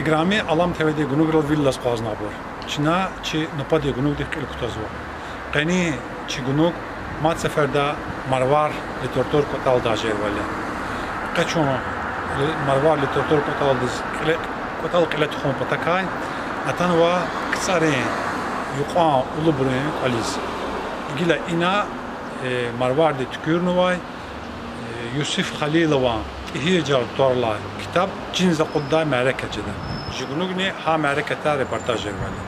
Igrami alam tevedi gunugral villas qaznabur. Çina çi napadi gunug dik ilkutazwa. Qani çi gunug mat seferda marvar litortor kotal dajer wala. Qaçon marvar litortor kotal diz kotal qilat khon patakay atanwa qsare yuqa ulubrin alis. Gila ina marvar de tükürnuvay Yusuf Halilova ihija torla kitap cinza qudda maraka jida. Jigunugni ha marakata reportaj wala.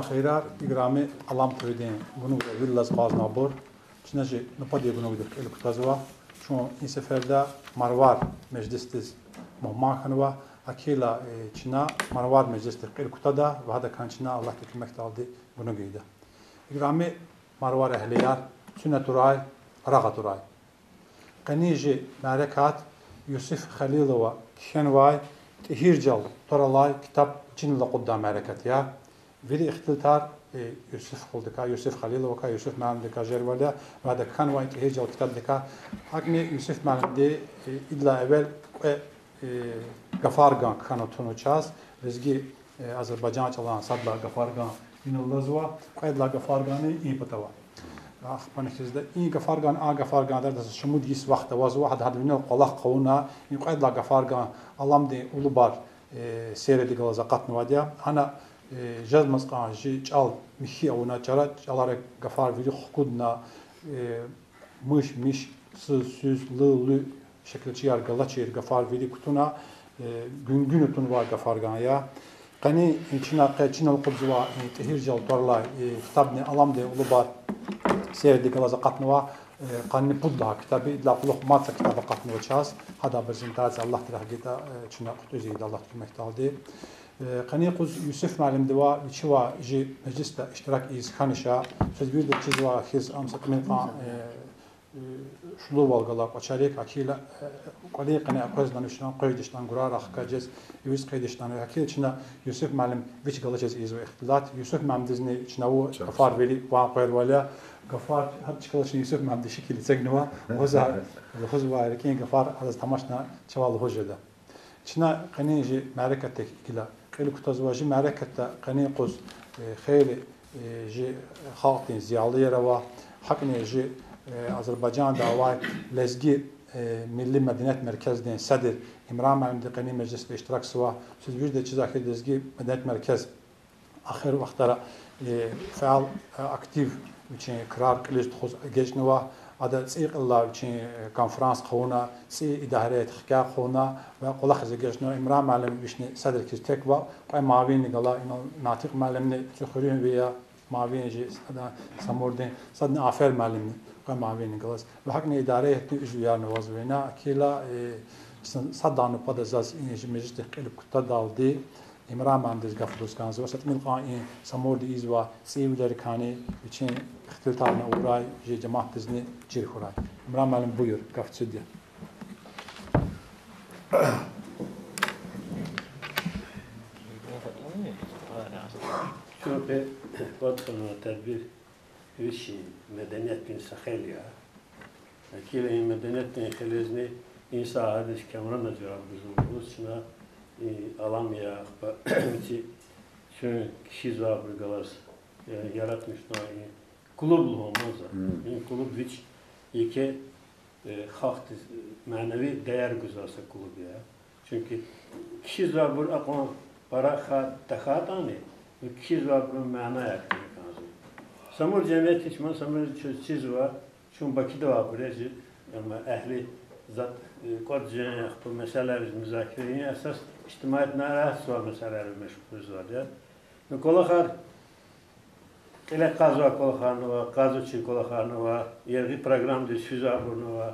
Khairar igrami alam tredin bunu villas qaznabur çinaji napadi bunu dik ilkutazwa şu in seferda marvar meclistis muhmakhanwa akila çina marvar meclistis ilkutada ve hada kan çina Allah tekmek aldı bunu giydi igrami marvar ehliyar sünneturay ragaturay qaniji marakat Yusuf Halilova khenvay tehircal toralay kitap cinla qudda marakat ya Veri ikhtiltar Yusuf Khuldika, Yusuf Khalilovka, Yusuf Mahamdika Jervalda ve hada kan vayt hejal kitabdika hakni Yusuf Mahamdi illa evvel Gafargan kanotunu çaz rizgi Azerbaycan çalan sadla Gafargan inallazwa qaydla Gafargani iyi patava Ахпанхизда и Гафарган Гафарган да шумуд гис вақта ваз вахд хадвина қалақ қауна и qaydla Gafargan alamdi ulubar seyredi galaza qatnuvadya ana Jazmas qanji çal mihi ona çara çalara gafar veri hukudna mış süz lı şekilçi yar galaçir gafar veri kutuna gün utun var gafargan ya qani içina qaçina qudwa tehirjal torla kitabni alamde ulubar seyirdi galaza qatnuva qanni pudda kitabı la quluq matsa kitabı qatnuva çaz hada bizim taz Allah terahgita çina qutuzid Allah kimektaldi قني قز يوسف معلم دوا بتشوا جي مجلس اشتراك إز خانشة تدبير دكتور خيز أمسك من قا شلو والقلا قشاريك أكيلا قليل قني أقوز دانشنا قيدشتان قرار أخكاجز يوسف قيدشتان أكيد شنا يوسف معلم بيش قلتش إزو اختلاط يوسف معلم دزني شناو غفار بيلي واقير ولا غفار هاد شكلش يوسف معلم شكل تجنوا وزع الخزوة لكن غفار هذا تماشنا شوال هجدا شنا قني جي معركة كلا خیلی کتازواجی معرکت قنی قز خیلی جی خاطین زیاده روا حقنی جی آذربایجان دعوای لزگی ملی مدنیت مرکز دین صدر امرام عمد قنی مجلس اشتراک سوا سوز بیشتر چیزا که لزگی مدنیت مرکز آخر وقتها فعال اکتیو için karar kılıç tuz geçneva adı seyik Allah için konferans qavuna sey idare txka qavuna ve qola xizə geçneva İmran müəllim işni sadr ki tek va qay mavin qala natiq müəllimni çıxırın veya mavin ada samordin sadni afer müəllimni qay mavin qalas ve hakni idare etdi üzviyar nevazvena akila sadanı padazas inji meclis qilib kutta daldi İmran mühendis gafdus kanzı ve satmil qain samordi izva seyvleri kani için ihtiltarına uğray cemaat dizni cirhuray. İmran müəllim buyur gaftsüdya. Şu be vatkanı tedbir işi medeniyet bin sahelya. Akile medeniyet bin khalezni insa hadis kamran cevap bizim usna alamya şu kişi zavr galas yaratmış kulüp olmaz. Kulüp hiç İki xalq mənəvi dəyər quzası klubu ya. Çünki kişi zabur aqon para xatani kişi zaburun məna yakını kanzı. Samur cəmiyyət içmən samur çiz var. Çünki Bakıda var buraya ama əhli zat qod cəmiyyət bu məsələləri müzakirəyə əsas ictimaiyyət narahat var məsələləri məşğuluz var ya. Qolaxar elə qazva qolaxarnı var, qazıçı qolaxarnı var, yerli proqramdır, süzaburnu var.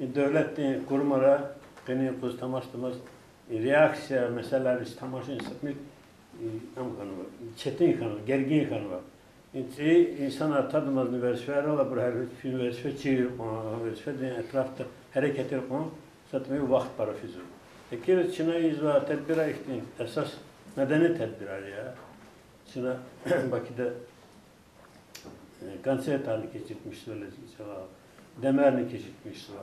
Dövlətin qurumara qeni quz tamaşdımız reaksiya məsələləri tamaşın sıxmıq çetin kanı, gergin kanı var. İnsanlar tadımaz üniversiteler ola bu her üniversite çiğir, üniversitenin etrafta hareket edip satmayı vakit para füzü. Peki Çin'e izva tedbira ihtin esas medeni tedbirar ya. Çin'e Bakı'da kanser tarihini geçirtmişler, demerini geçirtmişler.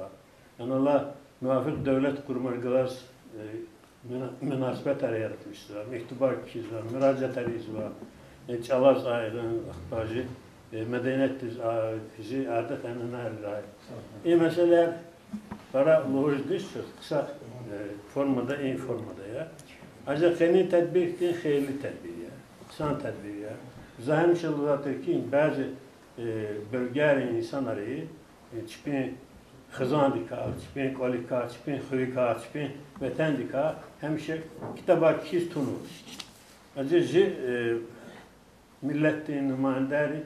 Yani Allah muvafık devlet kurumlar münasebet yaratmışlar, mektubar kişiler, müracaat var. Çalaz ayının akbacı, medeniyet fizi, adet enine meseleler para lojik kısa formada, en formada ya. Ancak yeni tedbir ettiğin hayırlı tedbir ya, kısa tedbir ya. Zahim şıllığı ki bazı bölgeler insanları çıkın xızan dika, çıkın kolika, çıkın xurika, çıkın vatan dika, hemşe kitaba kişi tunu. Ancak milletin nümayəndəri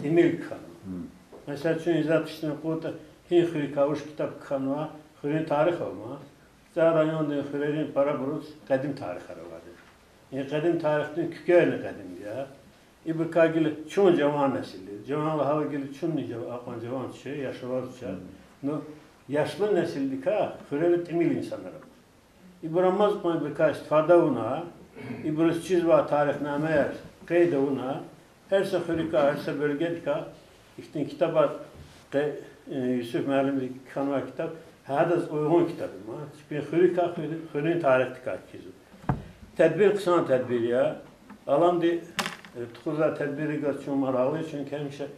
emil kanı. Mesela çünkü izah işini kutu hin xurika uş kitap kanı xurin tarix olma. Zə rayonda xurin para buruz qədim tarixləri vardır. Yani qədim tarixin kükəyini qədim ya. İbr kagili çoğun cavan nesildir. Cavan hava gili çoğun apan cavan şey, yaşlı var uçar. No, yaşlı nesildika xurin emil insanlar. İbr amaz bu birkaç istifada ona, İbr çiz var tarixname yer. Qeydə ona, hersə xürika, hersə bölgədika, işte kitaba, Yusuf müəllim kanva kitab, hədə uyğun kitabım. Xürika, xürün tarixdika kizu. Tədbir qısan tədbir ya. Alam di, tuxuza tədbiri qaçın maraqlı, çünki həmişə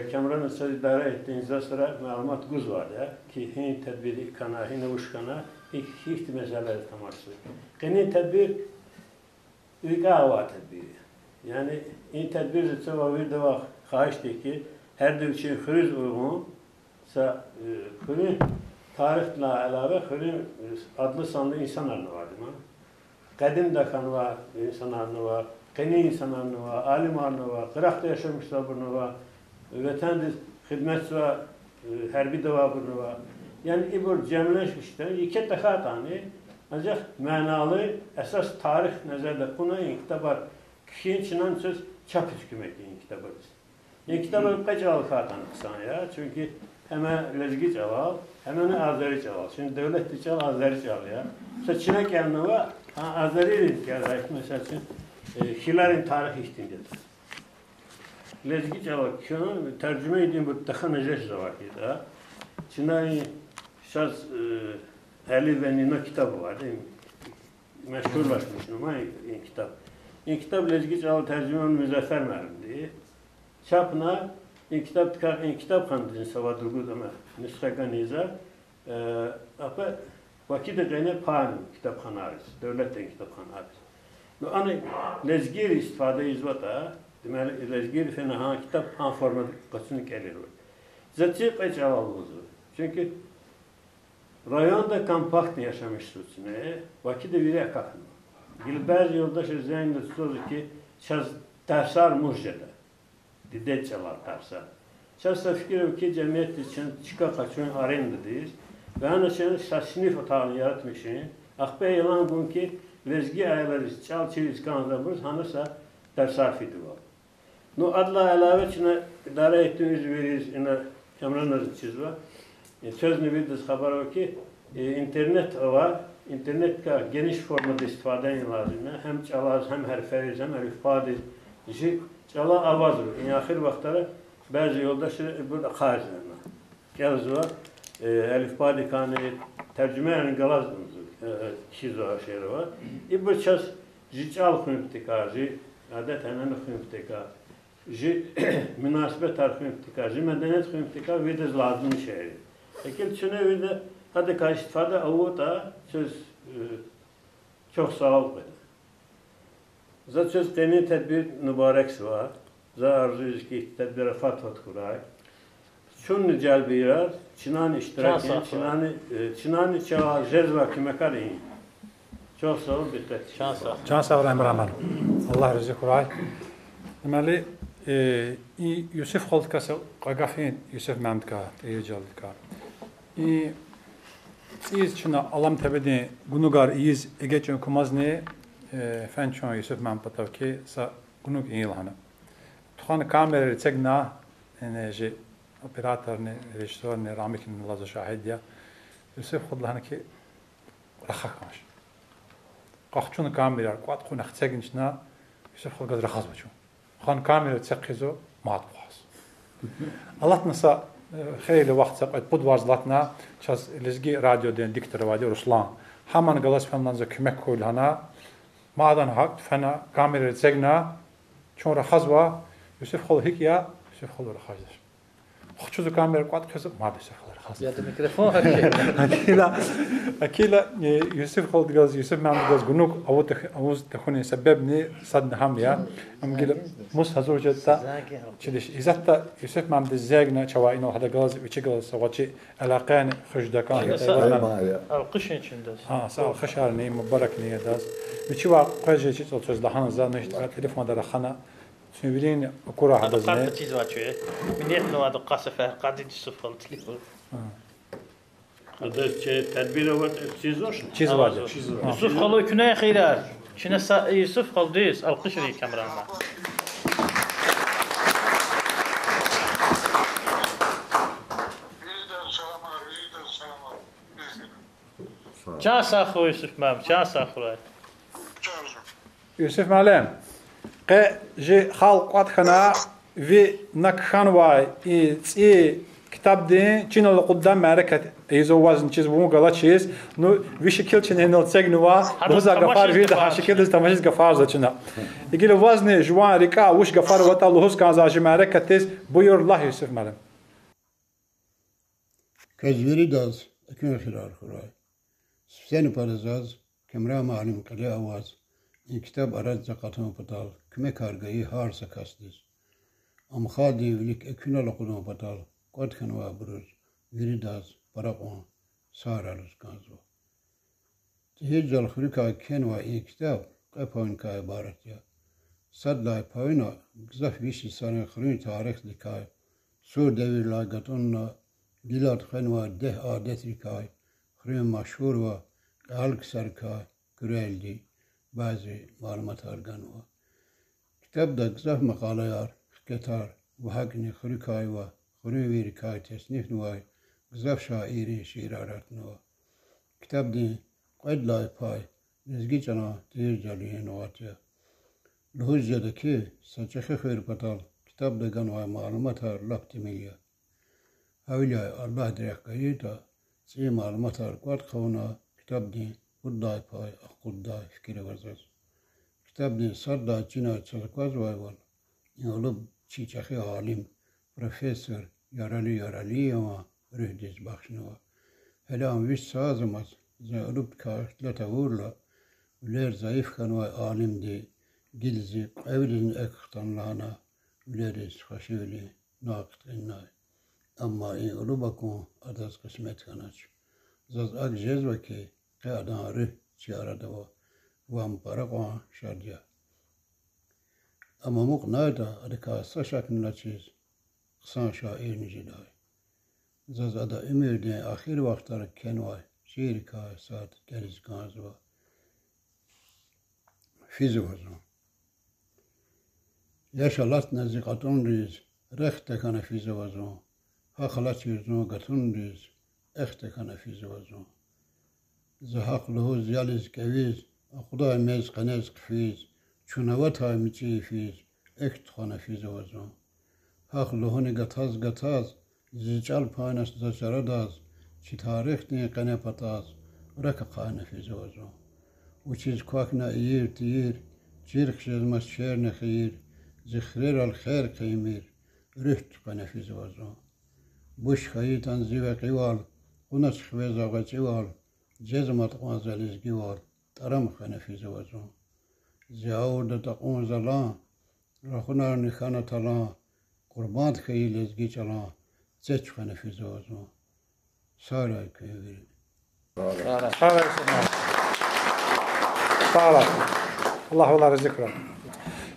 Kəmranın söz idarə etdiyinizdə sonra məlumat quz var ya, ki, hin tədbiri kana, hin uşkana, hiç məsələləri tamaşır. Qenin tədbir, ülqə tədbiri. Yani in tedbir çoğu bir de bak xahiş ki her bir şey hürüz uygunsa hürün tarihle alakalı hürün adlı sanlı insanlar var değil mi? Kadim dakan var, insanlar var, keni insanlar var, alimler var, Irak'ta yaşamışlar bunu var, vatandaş hizmet var, harbi de var bunu var. Yani İbur cemleşmişler, iki defa tane ancak manalı esas tarih nezarda buna kitaplar kişinin içinden söz çap hükümetinin kitabı. Yani kitabı kaç al katan kısan ya. Çünkü hemen lezgi çalal, hemen Azeri çalal. Şimdi devlet de çal, Azeri çal ya. Mesela Çin'e kendine var, Azeri geldi. Mesela Hilal'in tarihi ihtincedir. Lezgi çalal, şunu tercüme edeyim bu daha necesi var ki da. Çin'e şaz Ali ve Nino kitabı var değil mi? Meşhurlaşmış ama kitap. İnkitap lezgi çalı tercüman Müzeffer Məlimdir. Çapına inkitap xandıcın savadırguz ama nüsxəqa nizar. Apa Bakıda qeyne panim kitapxanarız. Devletten kitapxanarız. Bu anı lezgir istifade izvata, deməli lezgir fena kitap han formada qaçını gəlir. Zətçi qaç alalımızı. Çünki rayonda kompaktni yaşamışdır içine. Bakıda bir yakakın. Bazı yoldaş üzerinde tutuyoruz ki çaz dersar mucede. Dide çalar dersar. Çazsa fikrim ki cemiyet için çıka kaçın arendedeyiz. Ve onun için sınıf otağını yaratmışım. Akbe yalan gün ki lezgi ayarları çal çiviz kanadamız hanırsa dersar fidi var. No adla elave içine idare ettiğimiz veririz. Kamranların çiz var. Sözünü bildiğiniz haber o ki internet var. İnternet geniş formada istifade lazım. Hem çalaz, hem herferiz, hem elifbadi. Çala avazdır. Yani ahir vaxtlara bazı yoldaşlar burada xariclerine. Gəlz var. Elifbadi kanı tercümeyen galazdımızı. İkiz var şeyleri var. Bu çaz jical xünüptika, adet hemen xünüptika. ji münasebet arxivtika, ji medeniyet xivtika ve de lazım şehri. Ekil çene ve de hadi ka istifade avuta söz çok sağ ol. Za söz teni tedbir mübarek sıva. Za arzuyuz ki tedbire fathat kuray. Şun nicel birar, Çinan iştiraki, Çinani çağa jezva kime karin. Çok sağ ol, bitti. Can sağ ol Emrahman. Allah razı kuray. Deməli, Yusuf Xoldkası qaqafin Yusuf Məmdka, Ejaldka. İz çuna alam təbədi gunugar iz egeçön kumazni fənçon Yusuf Məmdpatav ki sa gunug ilhana. Tuxan kamerayı çegna enerji operatorni, rejisörni, Ramik'in Lazo Şahidya. Yusuf Xoldlahana ki raxaqaş. Qaxçunu kamerayı qat xuna xçeginçna Yusuf Xoldgaz raxaz baçun. Xan kamera تسقيزو ما تبغاس. الله نسا خير وقت سقط بدواز لاتنا شاز لزجي راديو دين دكتور وادي رسلان همان جلس فمن ذا كمك كل هنا ما عدن حق فنا كاميرا تسجنا شون رخزوا يوسف خل هيك يا يوسف خل رخزش خشوا كاميرا قط كذا ما بيصير خل رخز يا الميكروفون أكيلا يوسف خل دجاز يوسف ما دجاز جنوك أوز تخوني سببني صدنا هم يا أم قيل مس هزور جدا شديش إذا تا يوسف ما عند الزاجنا شوائنا هذا جاز ويشي جاز سواتشي علاقان خش دكان القشن شندس سال خشارني مبارك نية داز ويشي واق قاجي شيء صوت لحنا زاد نشت تليفون دار خنا سنبيلين كورة هذا زين هذا تيز واتشوي من يحنو هذا قاسفه قاعد يوسف خل تليفون هذا تدبير وقت تيزوش تيز واجد يوسف خلو كنا خيرار شنو يوسف خل ديس القشري كاميرا شاس أخو يوسف مام شاس أخو يوسف معلم قا جي خالق قد خنا في نكخان واي إي كتاب دين چين اللي قدام معركة يزو وزن چيز بمو غلط چيز نو في شكل چين هنو تسجنوا بوزا غفار في ده شكل تماشيز غفار زچنا يقول وزن جوان ريكا وش غفار وطالو هس كان زاج معركة تيز بيور الله يوسف معلم كجوري داز اكون خلال خراي سفساني بارزاز كمرا معلم قلي اواز این کتاب اراد زقاتم پتال کمی کارگاهی هار سکاستیز ام خادی ولیک اکنال لقدم پتال قد خنوا بروز ویریداز براقون سارالوس کانزو تهیج جل خریکا کنوا این کتاب قپاین کا عبارت یا صد لای پاینا گزف ویشی سانه خرین تاریخ لیکای سور دویر لاگتون دیلات خنوا ده عادت ریکای خرین مشهور و قلق سرکای گریل دی بعضی معلومات ارگانوا کتاب دا گزاف مقاله یار کتار و حقنی خریکای و خریوی رکای تصنیف نوای گزاف شاعری شیرارت نوا کتاب دی قید لای پای نزگی جنا دیر جلیه نواتیا لحوز جده که سچخه خیر پتال کتاب دا گنوای معلومات هر لپتی میلیا اولیای الله دریخگاهی تا سی معلومات هر قد خونا کتاب دی Buddhay pay, akudday fikri vazaz. Kitab din sadda Çin'a çalışmaz var. Yolup çiçeği alim, profesör, yaralı ama rühdiz bakşınıva. Hele amviş sazımaz, zayılıp kağıtlata vurla, üler zayıf kanvay alimdi, gilzi, evlin ektanlana, üleriz haşivli, naqt innay. Ama in ulubakun adaz kısmet kanaç. Zaz ak jezvaki, قاعدان ره چیاره دو وام برقوان شادیا اما موق نایدا ادکا سشک نلچیز قسان شاعر نجدای زادا امیر دین آخر وقت را کنوای شیر کا سات گریز گانزوا فیزو هزون یاشالات نزدیکاتون ریز رخت کنه فیزو هزون ها خلاص یزون گتون ریز اخت کنه فیزو هزون زهق له زيالز كويز خدا مز قنز قفيز چونوات های میچی فیز اکت خانه فیز وزن حق لهونی گتاز زیچال پاینش زچرا داز چی تاریخ نی قنه پتاز رک قانه فیز وزن و چیز کوک نه ایر تیر چیرخ شزمش شیر نخیر زخرير الخير قيمير رهت قنفيز وزو بوش خيطان زيوة قوال قنص خويزا غتوال جزمة قوانزاليز قوال ترم قنفيز وزو زياود تقون زلان رخنا نخانة تلان قربان خيلز قيچلان زيچ قنفيز وزو سارة كيوير Sağ olasın. Allah olar zikra.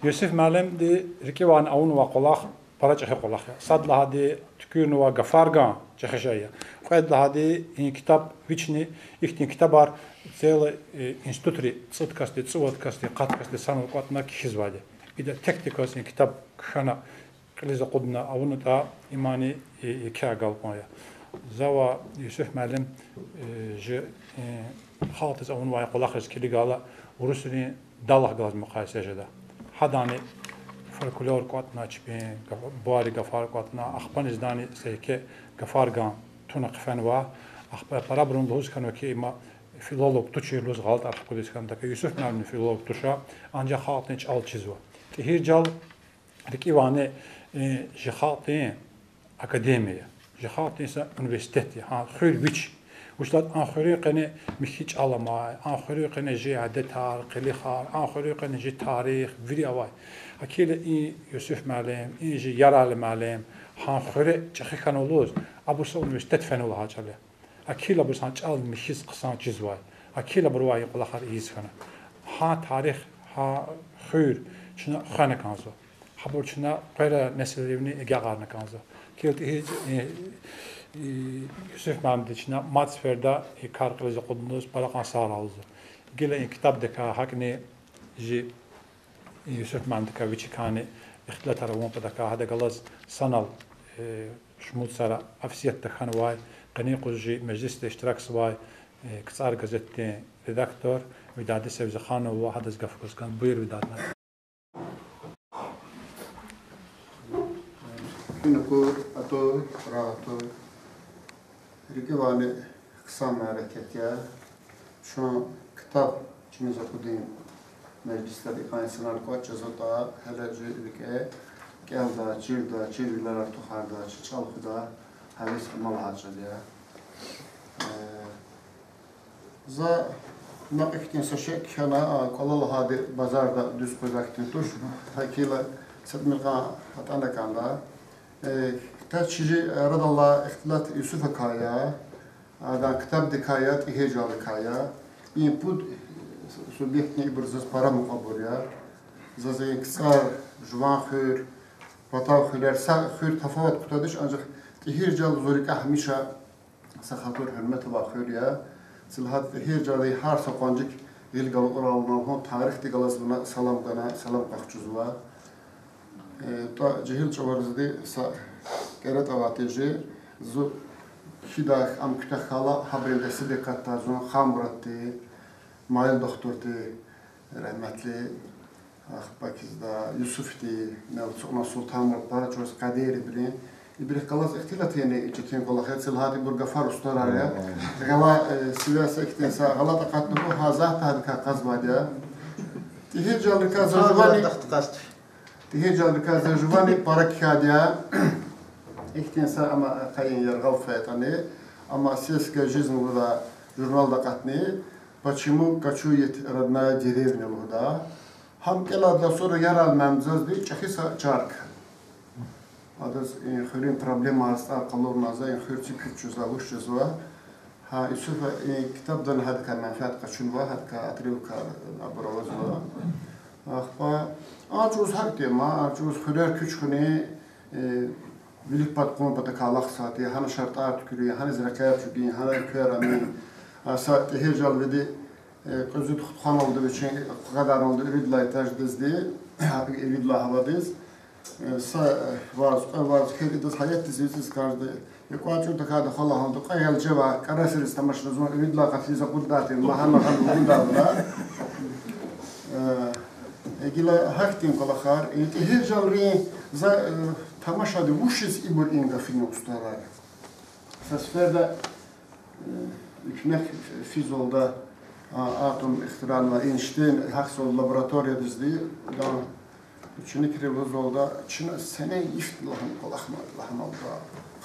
Yusuf Malim di rikivan avun wa qolaq para çexe qolaq. Sad lahadi tükürnü wa gafargan çexeşaya. Qed lahadi in kitap vichni ihtin kitabar cel institutri tsitkasti tsivotkasti qatkasti sanal qatna kizvadi. İde teknikos in kitap khana qliza qudna avun ta imani kagal qoya. Zava Yusuf Malim je خالص أون واي قلاخش كلي قالا ورسني دالله قلاز مقايسة جدا حداني فولكلور قاتنا تشبين بواري قفار قاتنا أخبان إزداني سيكي قفار قام تونق فنوا أخبار برابرون لوز كانوا كي إما فيلولوج تشير لوز غلط أرخ كوديس كان دكا يوسف نعمل فيلولوج تشا أنجا خاطين تش أل تشيزوا تهير جال ركيواني جخاطين أكاديمية جخاطين سا أونيفرسيتي ها خير بيتش وشلات آخری قنه میخیچ علمای آخری قنه جی عدد تاریخ لیخار آخری قنه جی تاریخ وری آوای اکیل این یوسف معلم این جی یارال معلم آخری چخی کنولوز ابوس اونیورسیته فنول هاچله اکیل ابوس هاچال میخیز قسان چیزوای اکیل بروای قلاخر ایز کنه ها تاریخ ها خیر چنا خانه کانزو خبر چنا غیر نسلیونی اگرگار نکانزو کیلت Yusuf Mehmet için Matsfer'da karkılıcı kudunuz parakan sağlarızı. Gele kitap deka hakni Yusuf Mehmet'e viçikani ihtilat aravun padaka hada galaz sanal şmut sara afsiyet tekhan vay qani quzji mecliste iştirak svay kısar gazette redaktör Vidadi Sevzakhanov ve hadis gafkuskan buyur Vidadna. Günü ato rahato Rikivani kısa hareket ya. Şu an kitap çimiz okudum mecliste dikansınar koç yazıda hele rike gelda çirdiler artıklarda çalıkda havis mal harcadı ya. Za nakiktin saşek kana kolal hadi bazarda düz koydaktin tuş hakila satmırga hatana kanda تشجي رضا الله اختلاط يوسف كايا هذا كتاب دكايات إهجار كايا ينبود سبيكني برزز para مقبوريا زين كسر جوان خير بطاو خير سا خير تفاوت كتادش أنجح إهجار زوريك هميشة سخاطر حرمة وخيريا سلهات إهجار هار سقانجك يلقى القرآن هون تاريخ تقلص بنا سلام كنا سلام قخشوا تا جهل چوارزدی کرد آواتیجی زو خیدا ام کتا خالا حبرده صدقت تازون خامرتی مایل دکترتی rahmetli Akbakizda Yusuf'ti Nelson Sultan para çöz kaderi bile İbrih kalas ihtilat yani içkin kolakhet silhati burgafar ustaraya gala sivasa iktinsa gala taqatnu hazat hadka qazbadiya tihijal kazajvani تهجر كذا جواني بارك هاديا إختنسا أما قاين يرغب فيتاني أما سيس كجزم ولا جورنال دقتني почему кочует родная деревня вода هم كلا для сора ярал мамзаз ди чахиса чарк адас ин хрин проблема аста қалорназа ин хирчи күчүза ушчузва ха исуфа китабдан хадка манфаат качунва хадка атрилка абровазва ахпа Açuz hak diyema, açuz hürer küçküne bilik pat konu pata kalak saati, hani şartlar tükürüyor, hani zrakaya tükürüyor, hani kıyarami, saat hecel vedi kızı tutkhan olduğu için kadar oldu, üridla etaj dizdi, üridla havadiz, varz keridiz hayat dizisiz kardı. Yekuaçu da kadı khala oldu, kayal ceva, karasır istamışlı zaman üridla katliza kuddati, mahana hanım kuddatla. Gila haktin kolakar, her jalri za tamaşa de vuşiz ibur inga film ustalar. Sasferda hükmek fizolda atom ihtiral ve Einstein haksol laboratuvarya dizdi. Üçüncü kirimiz oldu. Çin sene ift lahım kolakma lahım oldu.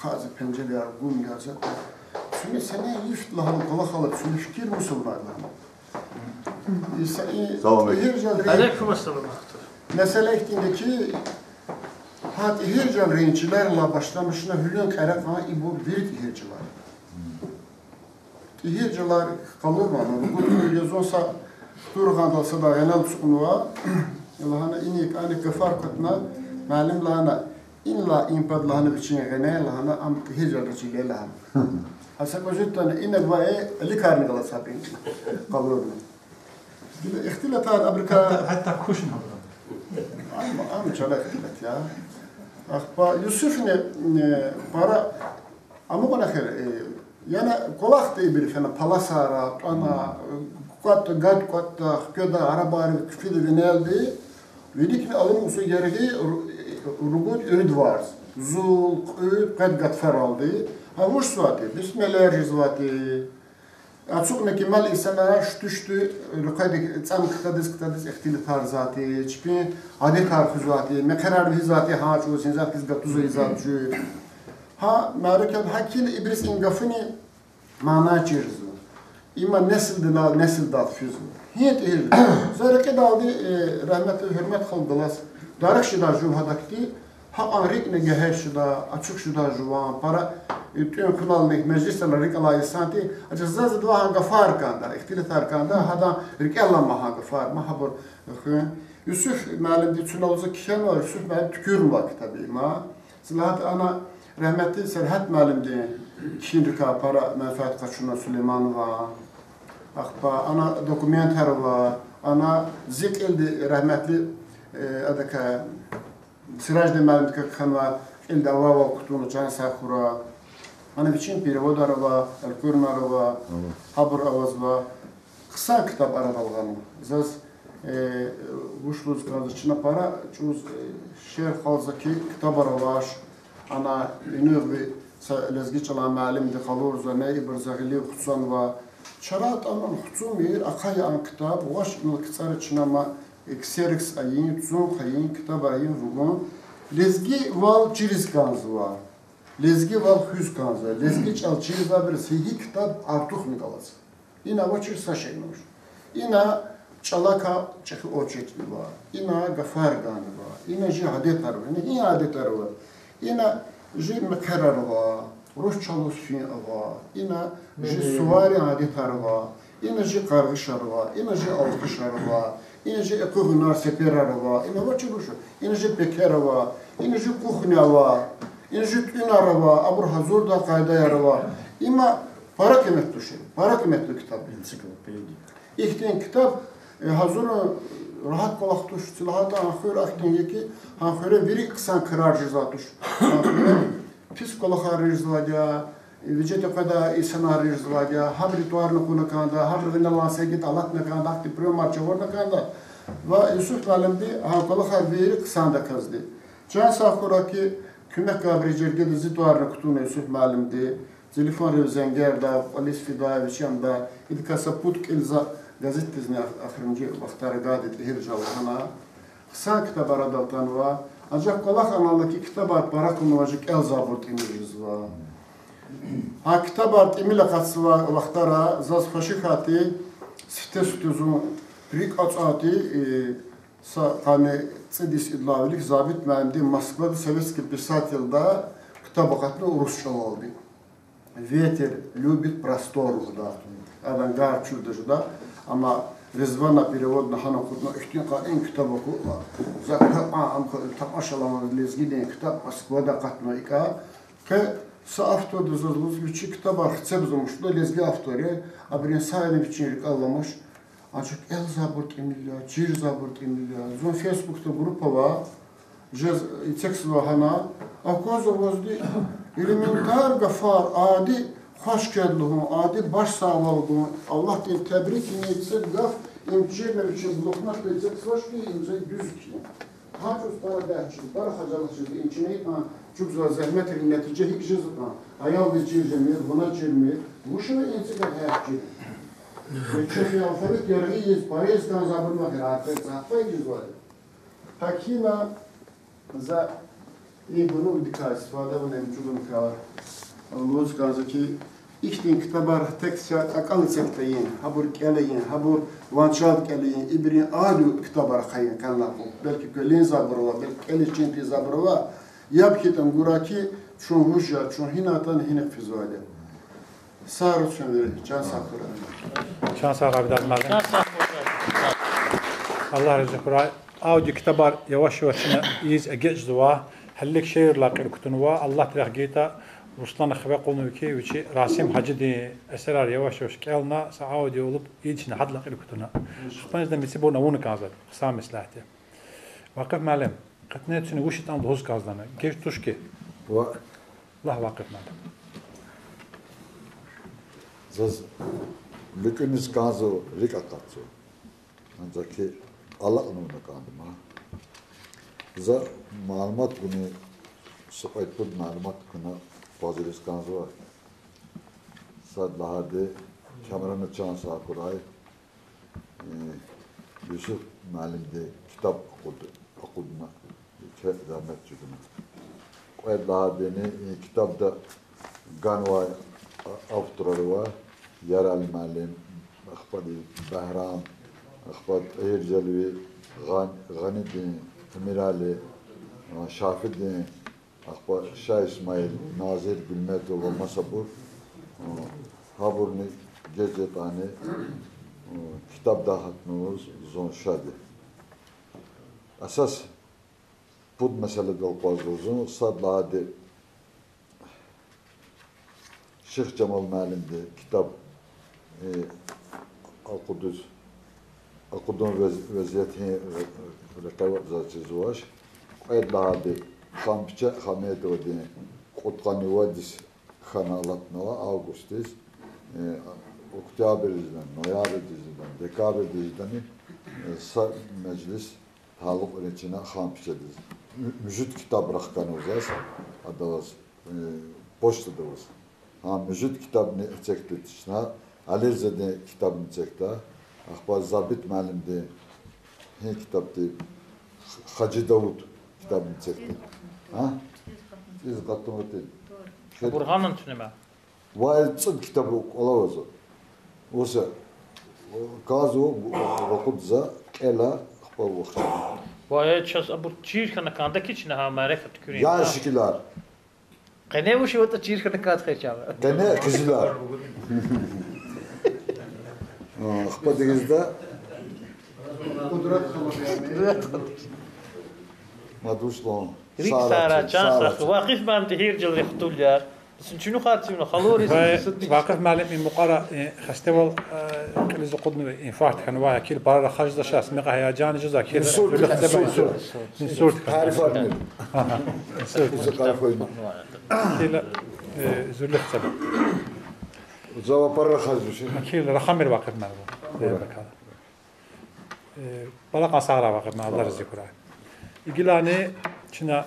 Kazı pencereler gun yazı. Çünkü sene ift lahım kolak alıp çünkü fikir musul var lahım. Tamam. Aleyküm selam. Mesele ettiğindeki hat ihircal rencilerle başlamışına hülyon karakma ibu bir ihirciler. İhirciler kalır mı? Bu yazonsa Turgandalsa da yanal sunuğa Allah'ına inik ani kafar katna malum lahana illa impad lahana biçine gene lahana am ihircal renciler lahana. Hasak vücuttan inek vae li karni galat sapin kalır mı? İhtilatlar Amerika hatta kuşun olur. Ama çok ihtilat ya. Akba Yusuf ne para ama bana her yani kolak değil bir fena palasara ana kat köda arabayı küfili vineldi vedik ne alım usu gereği rugut öd var zul öd kat feraldi ha muş suati bismillah rizvati Açık ne kemal insanlara düştü rükadı tam kıtadız ihtilaflar zaten çünkü adet tarafı zaten mekarar bir zaten ha şu sen zaten tuzu zaten ha market hakil ibris ingafini mana çirz İma nesil da füz hiyet el zareke daldı rahmetli hürmet kıldılar darık şida juhadakti ha arik ne geher şida açık şida juvan para Tüm kullanmak meclisler rikalayı santi acizaz dua hanga farkanda ihtilaflar kanda hada rikalla ma hanga far ma habur Yusuf malum di çunalızı kişen var Yusuf ben tükürüm vakit tabi ma silahat ana rahmetli serhat malum di kişin rika para menfaat kaçuna Süleyman var akba ana dokumenter var ana zik eldi rahmetli adaka Siraj de malum ki kanva elde vava kutunu can sakura Ana biçim perevod araba, el-Kur'an araba, haber avazba, kısa kitap aralgan. Zaz vuşluz kazıçına para, çuz şer halzaki kitap aralaş, ana inir ve lezgi çalan malim de kalur zane iberzagili kutsan va. Çarat anan kutsum yer akay an kitap, vaş mı kısar çınama ekserix ayın, tuzun ayın, kitap ayın rugun. Lezgi val çiriz kanzı var. Lezgi val hüz kanza, lezgi çal çiriza bir sehi kitap artık mı kalası. İna vaçır saşeynoş. İna çalaka çekı oçekli var. İna gafar gani var. İna jihadetar var. İna adetar var. İna ji mekarar var. Ruş çalos fin var. İna ji suvari adetar var. İna ji kargışar var. İna ji alkışar var. İna ji ekuhunar seperar var. İna vaçır uşu. İna ji peker var. İna ji kuhnya var. İnjit ün araba, abur hazur da kayda yarava. İma para kıymetli şey, para kıymetli kitap. İhtiyan kitap hazuru rahat kolak tuş, silahata ahır ahtin yeki, ahıra biri kısan kırar cıza tuş. Pis kolak arırzılaca, vücete kadar insan arırzılaca, habri tuarını konu kanda, habri vinnalan segit alat ne kanda, akti priyomar çavur ne kanda. Ve Yusuf alemdi, kolak arırzı kısan da kazdı. Can sahkuraki Kümek kabricerge de zituarına kutuna Yusuf malumdi. Telefon revzengerda, polis fidayeviçyanda, idkasa putk ilza gazetesine ahırıncı vaxtarı gadet ihircalı hana. Kısa kitap aradaltan va. Ancak kolak analaki kitap art barakun vacık el zaburt imiriz va. Ha kitap art imile katsı va vaxtara zaz faşikati site sütüzun rik açati Hani Cedis idlavilik zabit mühendis Moskva'da Sovetski pisatelda kitap okuttu Rusça oldu. Ветер любит простор da. Avantgard çuldacı da ama Rizvana перевод на хана kutna ihtiqa en kitap oku. Zaten am tamaşalama lezgiden kitap Moskva'da katmayka ke saafto dozuluz bir kitap arxçe bizmişdi lezgi avtori abrin sayını için kallamış. Ancak el zaburt emilya, çir zaburt emilya. Zon Facebook'ta grupa var. Jez tekstva hana. Akoz ovozdi. Elementar gafar adi hoş geldin, adi baş sağlığı. Allah din tebrik etse gaf imçirne için bloknak diyecek hoş ki imze düz ki. Haç ustara dehçi, bar hacalaşır. İçine çok zahmet netice hiç cızma. Ayal bir çircemir, buna çirmir. Bu şunu insi de hepçi. Çünkü alfabet yargıyız, Paris'ten zabırmak artık zaten güzel. Hakina za iyi bunu dikkat istifade bu nemcudun ka Allah'ız gazı ki İşte kitabar tekstçe akıl sekteyin, habur keleyin, habur vançad keleyin, ibrin adu kitabar kayın kanla bu. Belki kölin zabrova, belki keli çinti zabrova. Yap ki tam guraki çun huşya, çun hinatan hinek fizuade. Sağır çöndürü, can sakura. Can sakura bir daha Can sakura. Allah razı olsun. Audio kitabar yavaş yavaş iz geç dua. Hallik şehir laqir kutunwa. Allah tergita. Ruslan xəbər qolunu ki, Rasim Hacı de əsələr yavaş-yavaş gəlna, saudi olub içinə hadlaq ilkutuna. Xütbanızdan birisi bu navunu qazad, qısa məsləhəti. Vaqif müəllim, qətnə üçün vuşit and hoz qazdanı. Geç tuş ki. Allah vaqif müəllim. Zaz lükünüz qazo rikaqatso. Ancaq ki Allah onu qandım ha. Za malumat bunu sohbet malumat kuna Fazilist kanzu var. Sad lahade Kameranı çan sakuray Yusuf malimde kitap okuduna zahmet çüküne. O lahadeni kitapta ganva avtorları var. Yarali malim, akhbadi Bahram, akhbad Eyrcelvi, Ghanidin, Emirali, Şafidin, Akbar Şah İsmail, Nazir Gülmetov ve Masabur Haburni Gezetani kitap dağıtmamız zon şadi. Asas bu mesele dolpazı uzun. Sadlade Şeyh Cemal Malim'de kitap okudun vaziyeti rekavat zaten var. Edlade Xampiçə Xamedov'da Qotqani Vadis kanalatnava Augustis Oktyabr'dan, Noyabr'dan, Dekabr'dan meclis halıq öğrencine Xampiçədir. Müjit kitap bırakkanızız, adavaz poçtadavaz. Ha müjit kitabını çekti dışına, Alizade kitabını çekti. Akbar Zabit Malim'de kitaptı Hacı Davud kitabını çekti. Ha? Siz kattım öte. Burhan'ın tüneme. Vay çın kitabı olamaz o. Oysa gazı okudza ela akbar vakti. Vay ças bu çir kana kanda kiçne ha marifet kürin. Ya şikiler. Qene bu şu çir kana kat xeçava. Gene kızlar. Akbar denizde Kudret kılır Maduslan. Rik sara çansa vaqif man tehir jil rixtullar. Şunu xatımını xalori. Vaqif müəllim muqara festival qiliz qudnu infart kanwa kil bara xajda şas miqa heyecan cüza kil. Surt. Tarif etmiyor. Surt. Tarif etmiyor. Kil zürlük sabah. Zava para xajmış. Kil rakamir vaqif müəllim. Bala qasara vaqif müəllim Allah razı olsun. İgilani Çina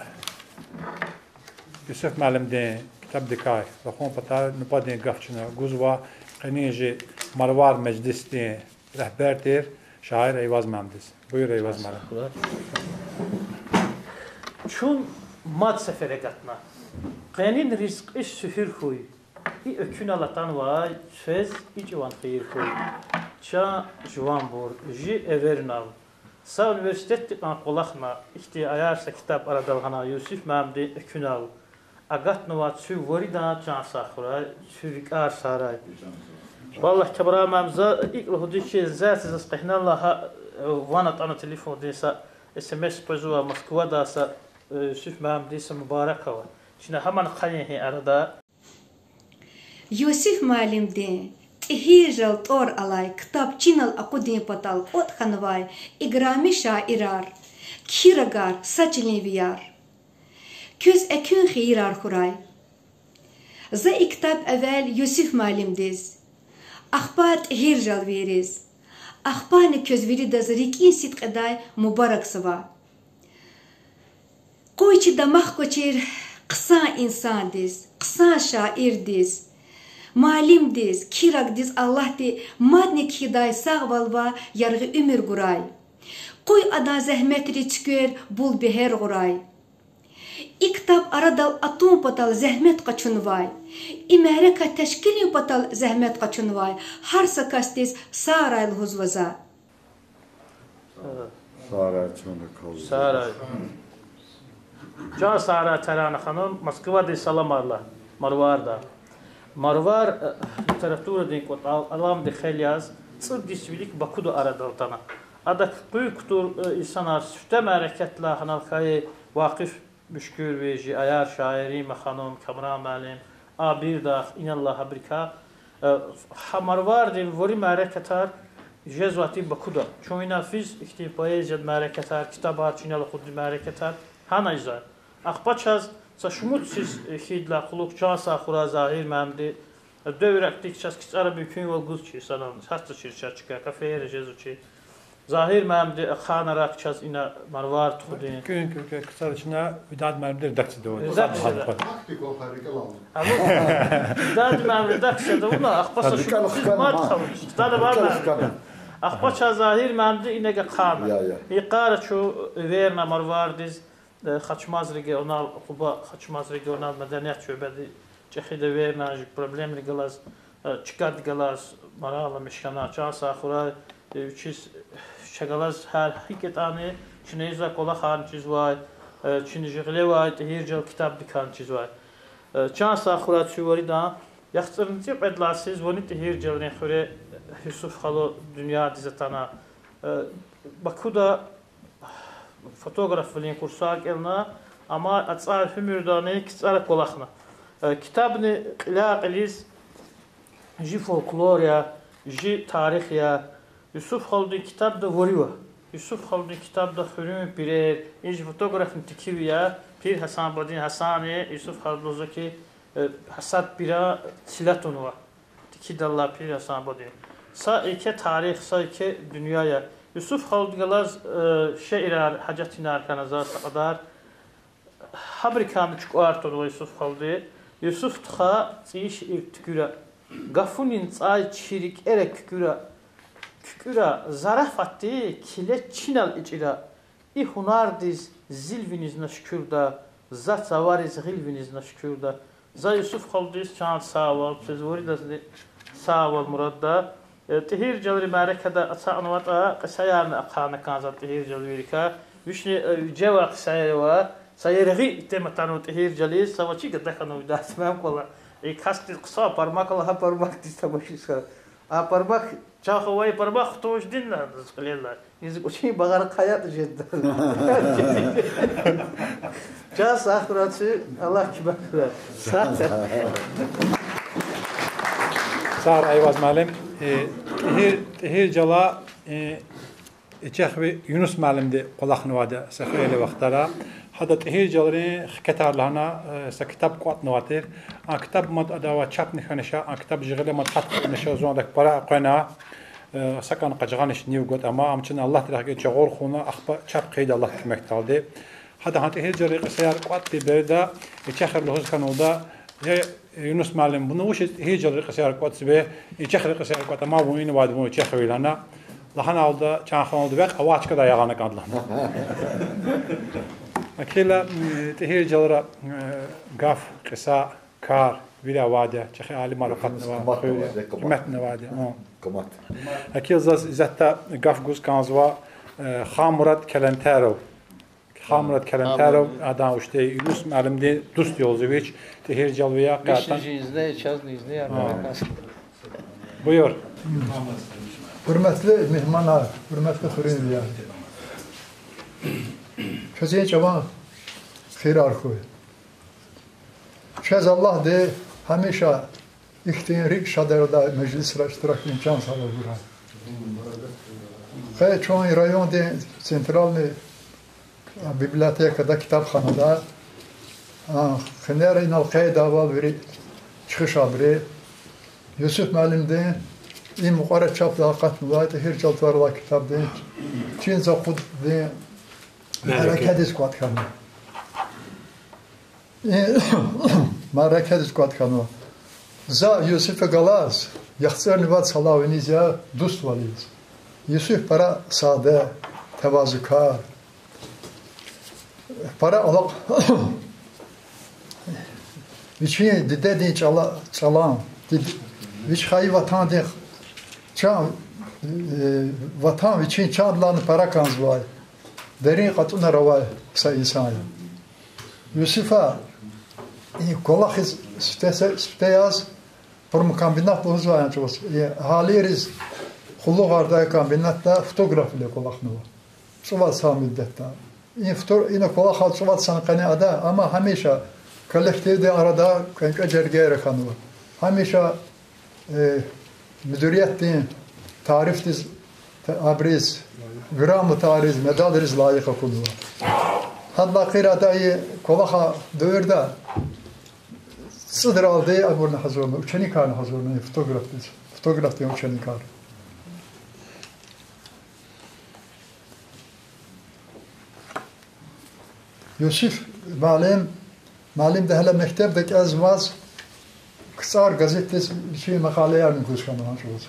Yusuf Malim'de kitap dikay. Rakon patar nupadin gafçına guzva qaniye marvar mecliste rehbertir şair Eyvaz Memdiz. Buyur Eyvaz Malim. Çun mat sefere gatna. Qanin rizq iş süfür huy. İ ökün alatan var söz i civan xeyir huy. Ça civan bor ji evernal. Sa üniversitet qolaqma işte ayarsa kitap aradalğana Yusuf Memdi ökünal. Agatnova çü vorida can saxura çürikar saray. Vallahi kabra mamza ilk ruhudi şey zaten istihna Allah vanat ana telefon desa SMS pazua Moskva da sa Yusuf Memdi sa mübarek hava. Şimdi hemen qanihi arada Yusuf Malim'de Hijal tor alay kitap çinal akudin patal ot khanvay igrami şairar kiragar saçlin viyar köz ekün xirar xuray za kitap evvel Yusuf Malim'diz akhbat hijal veriz akhbani köz veri dazrik insit qaday mubarak sava qoyçi damaq koçir qısa insandiz qısa şairdiz Malimdiz, kiragdiz Allah de madne kiday sağvalva yargı ümür guray. Qoy ada zəhmətri çıkır bul beher qoray. İktab aradal atum patal zəhmət qaçın vay. İmərəka təşkili patal zəhmət qaçın vay. Harsa kastis saraylı huzvaza. Saray çönü kaldı. Saray. Can Saray Terane Hanım, Moskva de Salamarla, Marvarda. Marvar literatüra din kot alam de xelyaz, çır disvilik Bakudu aradaltana. Adak büyüktür insanlar sütem hareketler hanalkayı vakıf müşkür veji, ayar şairi, mehanım, kamera malim, abir dağ, inallah habrika. Marvar din vori hareketler Jezvati Bakuda. Çünkü nafiz işte poezya hareketler, kitaplar, çinalı kudu hareketler. Hanayza. Akbaçaz saşmutsiz hidla xuluq cansa xura zahir məmdi. Dövrəkdik ças kiçara mümkün yol quz ki sanan. Hatta şirçə çıqa kafeye rejezuçi. Zahir məmdi xanarak ças ina marvar tuxudi. Gün kısa içine vidad məmdir dəqsidə o. Taktik o harika lan. Vidad məmdi dəqsidə ona akbasa şumut. Tada var mı? Akbaça zahir məmdi inəgə xana. İqara çu verna marvardiz. Xaçmaz regional, Quba Xaçmaz regional mədəniyyət şöbədi Çexide verna problem rigalas çıkart galas marala meşkana çasa xura üç şagalas her hikayetani Çinezla kola xan çiz var Çinjigli var tehircel kitap dikan çiz var çasa xura çuvari da yaxtırınca bedlasiz voni tehircel ne xure Yusuf xalo dünya dizatana Bakuda fotoğraf velin kursak elna ama atsar hümürdane kitsara kolakna kitabını ilaqiliz ji folklorya ji tarihya Yusuf Xaldun kitabda voriva Yusuf Xaldun kitabda hürüm birer inji fotoğrafın tikiviya Pir Hasan Badin Hasani Yusuf Xaldun'daki hasat bira silatonu tikidallah Pir Hasan Badin sa iki tarih sa iki dünyaya Yusuf Xaldun'galaz şeirar hacatına arkanazar kadar habrikanı çık artodu Yusuf Xaldun Yusuf txa tsiş irtküra gafunin tsay çirik ere küküra zarafati kile çinal içira i hunardiz zilviniz naşkürda za savariz gilviniz naşkürda za Yusuf Xaldun çan saval sezvoridas saval muradda tehir jalri marekada asa anwata qasayarna aqana kanzat tehir jalvirika vishni jawa qasaywa sayırgı tematanu tehir jalis savaçı kadakanu dasmam kola kasti qsa parmakla ha parmak distamaşisa a parmak çaxovay parmak toş dinler qilirlar yizik uçi bagar qayat jedda jas axiratı Allah kibaklar Sar ayvaz malim tehir jala Çexvi Yunus malimdi qolaqni vada safayli vaqtara hada tehir jalri xikatarlarna sa kitab qat nawatir a kitab mad adawa chap nixanisha a kitab jigale mad qat nisha zondak para qana sakan qajganish niu got ama amchin Allah tarafga çağor xuna axba chap qeyda Allah kemektaldi hada tehir jalri qisayar qat bi berda Çexir lohuz kanoda Yunus malim bunu uş tehir jalri qisayar qat be Çexir qisayar qat ama bu ini vad bu Çexvilana Lahana aldı, çanxan oldu ve avaçka da yağana kadlan. Akela tehir jalara gaf qisa kar vira vade çexi ali maraqat nava qimat navade Kamat. Akela zatta gaf guz kanzwa Xamurat Kelentaro Xamurat Kelentaro adam işte Yunus malimdi Dust Yolzeviç tehir jalviya qatan. Bizde çaznizde yardım. Buyur. Hürmetli mehmanlar, hürmetli xuriyya. Közeyin çaban xeyr arxu. Şez Allah de hamisha ihtiyari şaderda meclis iştirak imkan sağlar bura. Xey çoğun rayon de sentralni bibliotekada kitapxanada xenerin alqay daval veri çıxış abri Yusuf müəllimdə این مقاره چاپ داقت مواد هر جلد ورلا کتاب دین چین زخود دین حرکت اسکوات کنه حرکت اسکوات کنه za Yusuf Galaz yaxtsar nivat salaviniz ya dost valiz Yusuf para sade tevazukar. Para alak viçi dide di çalan viç hayı vatan de çam vatan viçi çadlan para kanzvay derin katuna ravay sa insan Yusuf'a kolakhiz steyaz por kombinat bozvayan ços haliriz kullu garda kombinatta fotoğraf ile kolaknu şuvat sa müddette yine kolak hal şuvat san qanada ama hamisha kolektivde arada kanka cergere kanu hamisha müdüriyet din tarif diz abriz gram tariz medadriz layık kunu hadla qiradayı kolaka dövrde sıdır aldı aburna hazırını uçani kan hazırını fotoğraf diye uçani kan Yusuf malum de hele mektebdeki azmaz kısar gazetesi bir şey makale yarın kuşkanı hançoz.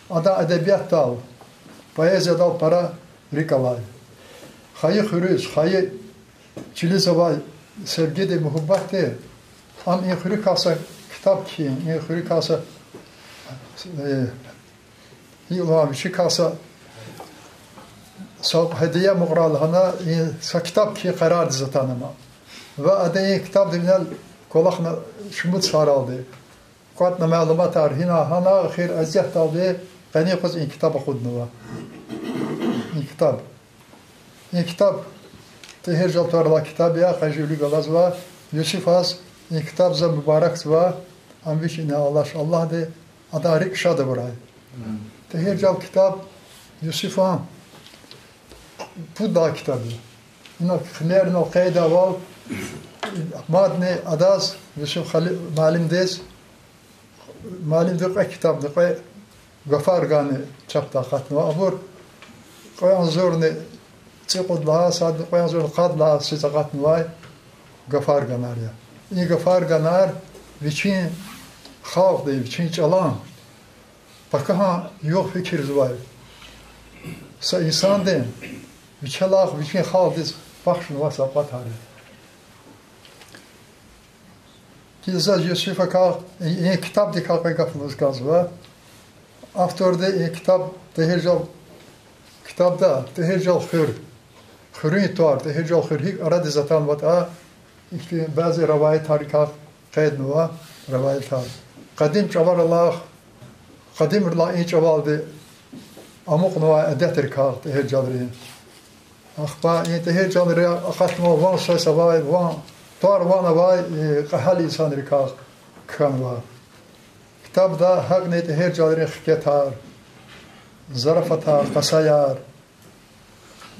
Ada edebiyat dal. Poezya dal para rikalay. Hayı hürüz, hayı çili zavay sevgi de muhabbet de. Am in hürü kasa kitap ki, in hürü kasa bir şey kasa hediye muğralhana sa kitap ki karar zatanıma. Ve adayı kitap dinel kolakna şumut saraldı. Kuatna malumat arhina hana ahir aziyat aldı. Beni kız in kitap okudnuva. In kitap tehir jaltarla kitap ya kajuli galazva Yusuf az in kitap za mübarek zva amviş ina Allah de adarik şadı buray. Tehir jal kitap Yusuf'a bu da kitabı. İna khnerno qayda val madne adas Yusuf malim des malim de kitap de gafar gani çapta qatno abur qoyan zorne çıqod la sad qoyan zor qad la siz qatno vay gafar ganar ya. İ gafar ganar viçin xalq de viçin çalan bakaha yok fikir zvar. Sa insan de viçalaq viçin xalq de baxşın vasa patar. Kizaz Yusuf'a ka kitap de kalkay gafımız gazva. Aftörde kitap tehircal kitapta tehircal hür hürün tuar tehircal hür hik aradı zaten vata işte bazı rivayet tarikat kaydnuva rivayet har. Kadim çavar Allah kadim Allah iyi çavaldı amuk nuva edetir kal tehircalri. Akhba tehircalri akatma van say sabay van tuar van vay qahal insan rikaz kanva. Kitapda hak neydi her cahil hiketar, zarafatar, kasayar,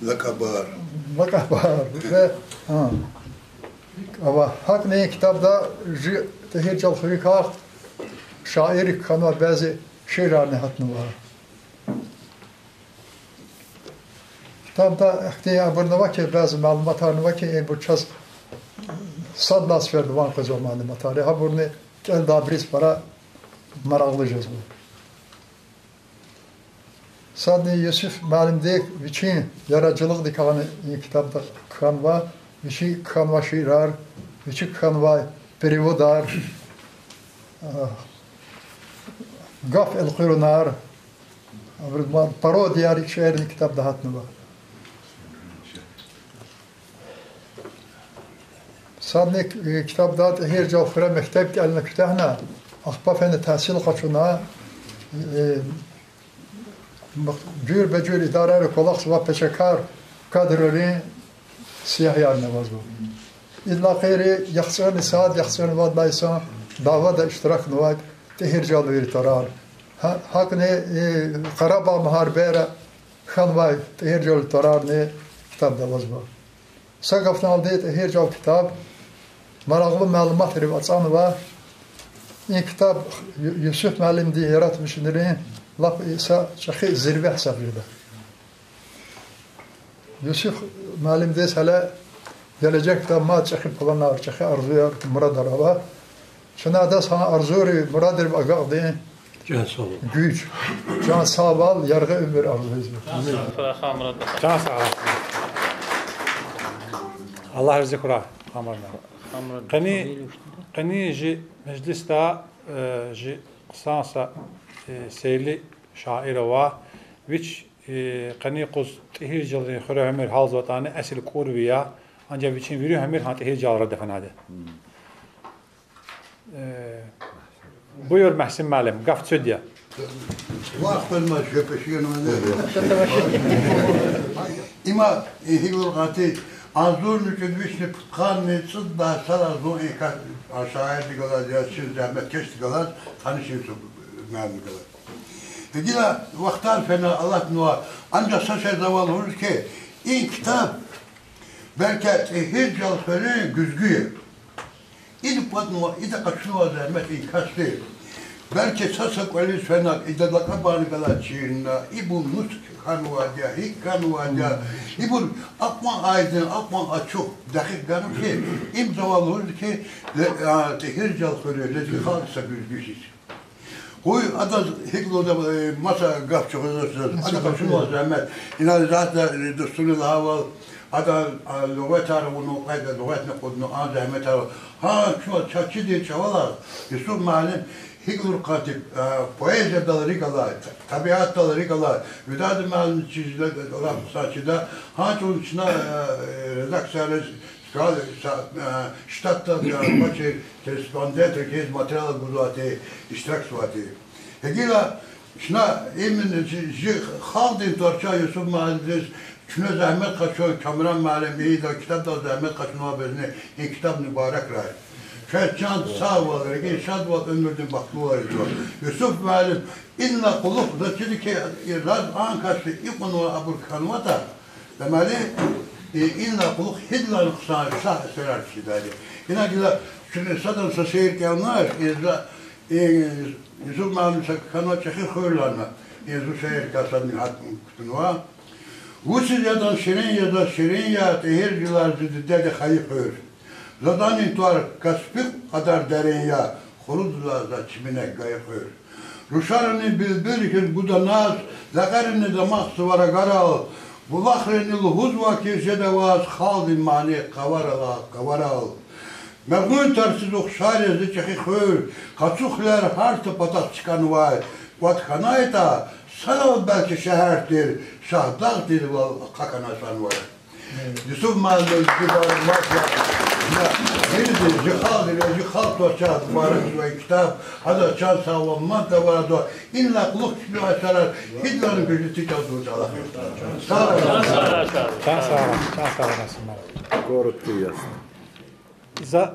lakabar ve ama hak neydi kitapda her cahil hikar, şairi kanvar bazı şiirler nehatını var. Kitapda ihtiyar burada var ki bazı malumatlar var ki bu çaz sadlas verdi van kız o malumatları. Ha bunu gel daha bir para maraqlıcız bu. Sadece Yusuf malum deyik, viçin yaratıcılık dikanı kitapta kanva, viçi kanva şiirar, viçi kanva perivodar, gaf el kuyrunar, parodiyar şiirin kitapta hatnı var. Sadece kitapta her cevfire mektep eline kütahna, Akba fende tahsil kaçuna cür becür idare kolak sıva peşekar kadrori siyah yarına vazbu. İlla gayri yaksın saat yaksın vadlaysa davada iştirak nuvat tehircalı bir tarar. Hak ne Karabağ Maharbera Khanvay tehircalı tarar ne kitapta vazbu. Sagaftan aldığı tehircalı kitap maraqlı malumat verip açanı var. İn kitap Yusuf Malim diye yaratmışları laf ise şahı zirve hesabıydı. Yusuf Malim diye hala gelecek de ma şahı planlar, şahı arzuyor, murad araba. Şuna da sana arzuri, muradır bagağı diye güç, can sağval, yargı ömür arzusu. Can sağ olasın. Allah rızık kura. Qani ji meclista ji qsansa seyli şaire wa viç qani quz tehir jalri khura ömür halz vatani asil kurviya anca viçin viri ömür ha tehir jalra defanade. Buyur Mahsin Malim, gaf södya. وقت ما شبشين إما هي الغاتي أظن كدوشني بتقان نتصد سلا زون إيه عشاعر ديقولات يا شيء زعمت كش ديقولات خاني شيء معنا ديقولات. فجينا وقتان فينا الله نوا أنجا ساشا زوال هورس كي إن كتاب belki hiccal söyleyin güzgüye. İdi patnua, idi kaçınua zahmet inkaslı. Belki sasak öyle fenak, idadaka bargala çiğinna, ibu nus kanuvadya, hik kanuvadya, ibu akman aydın, akman açık, dakik ganım ki, imzavalı olur ki, hiccal söyleyin, lezgi halksa güzgüsüz. Koy ada hikloda masa gaf çıkıyorsunuz, ada kaçınua zahmet, inanı zaten dostunu hava, هذا اللغات هذا ونقايد اللغات نقول نقاط زحمة ها شو تشجي دي شوالا يسوق معلم هيكلور كاتب poezya dalı rikalar, tabiat dalı rikalar, vidad malum çizgiler olan saçıda hançun içine redaksiyonel ştatta maçı korrespondent herkes materyal buluatı iştirak suatı. Hegila şuna emin khaldin torça Yusuf Mahallis şuna zahmet kaçıyor Kamran Malemi'yi de kitap da zahmet kaçınma bezine kitap mübarek ray. Şehcan sağ var, şad var ömrünün baklı var. Yusuf Malim inna kuluk da dedi ki raz an kaçtı ikonu abul kanvata. Demeli inna kuluk hidlan kısa şah söyler kişidali. Yine güzel şimdi sadan sasir ki onlar Yusuf Malim kanva çekir koyularına. Yusuf şehir kasanın hatmın kutunua. Vusiz ya da şirin ya tehirciler dedi hayıf hür. Zadan intuar kaspik kadar derin ya, horudla da çimine gayıf hür. Ruşarını bildirkin bu da naz, zakarını da mahsuvara garal. Bu vahreni luhuz vakirse de vaz, khaldin mani kavaral. Məğnun tarsız oxşar yazı çəkik hür, kaçuqlar hartı patak çıkan var. Vatxanayta, sana belki şehirdir, şahdağdır kakanasan var. Yusuf Mahal'ın kibarı varsa, biridir, jihal toçad, mübarek ve kitap, hada çan savunma da var da, illa kuluk gibi açalar, hidlanın gücü tıkaldığı çalar. Sağ olun. Sağ olasın. Korktu yazın. Za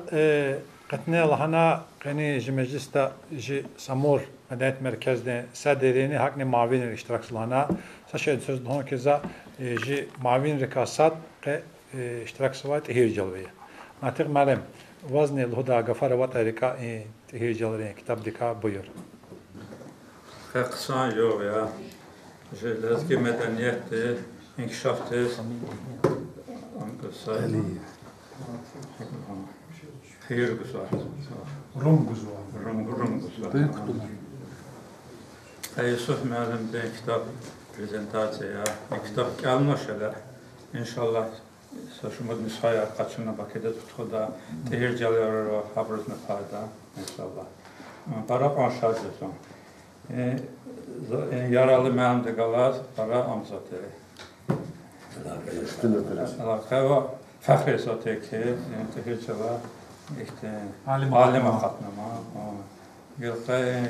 qatne lahana qani meclista ji samur medeniyet merkezde saderini hakne mavin iştirakçılarına saşed söz daha keza ji mavin rekasat ve iştirakçılar tehir jalveye. Natik malum vazni الهدى غفر وطريقة tehir jalveye kitap dika buyur. Kısan yok ya. Eski medeniyette inkişaftı. Hayır güzel. Rum güzel. Yusuf Malim'de kitap prezentasyaya, kitap gelmişler. İnşallah saçımız nüshaya kaçına bakıda tutkuda tehirciler ve habrız nefada inşallah. Para konuşacağız. Yaralı Malim'de kalaz para amzatı. Alakaya fəxr esatı ki, tehirciler işte alim akatnama.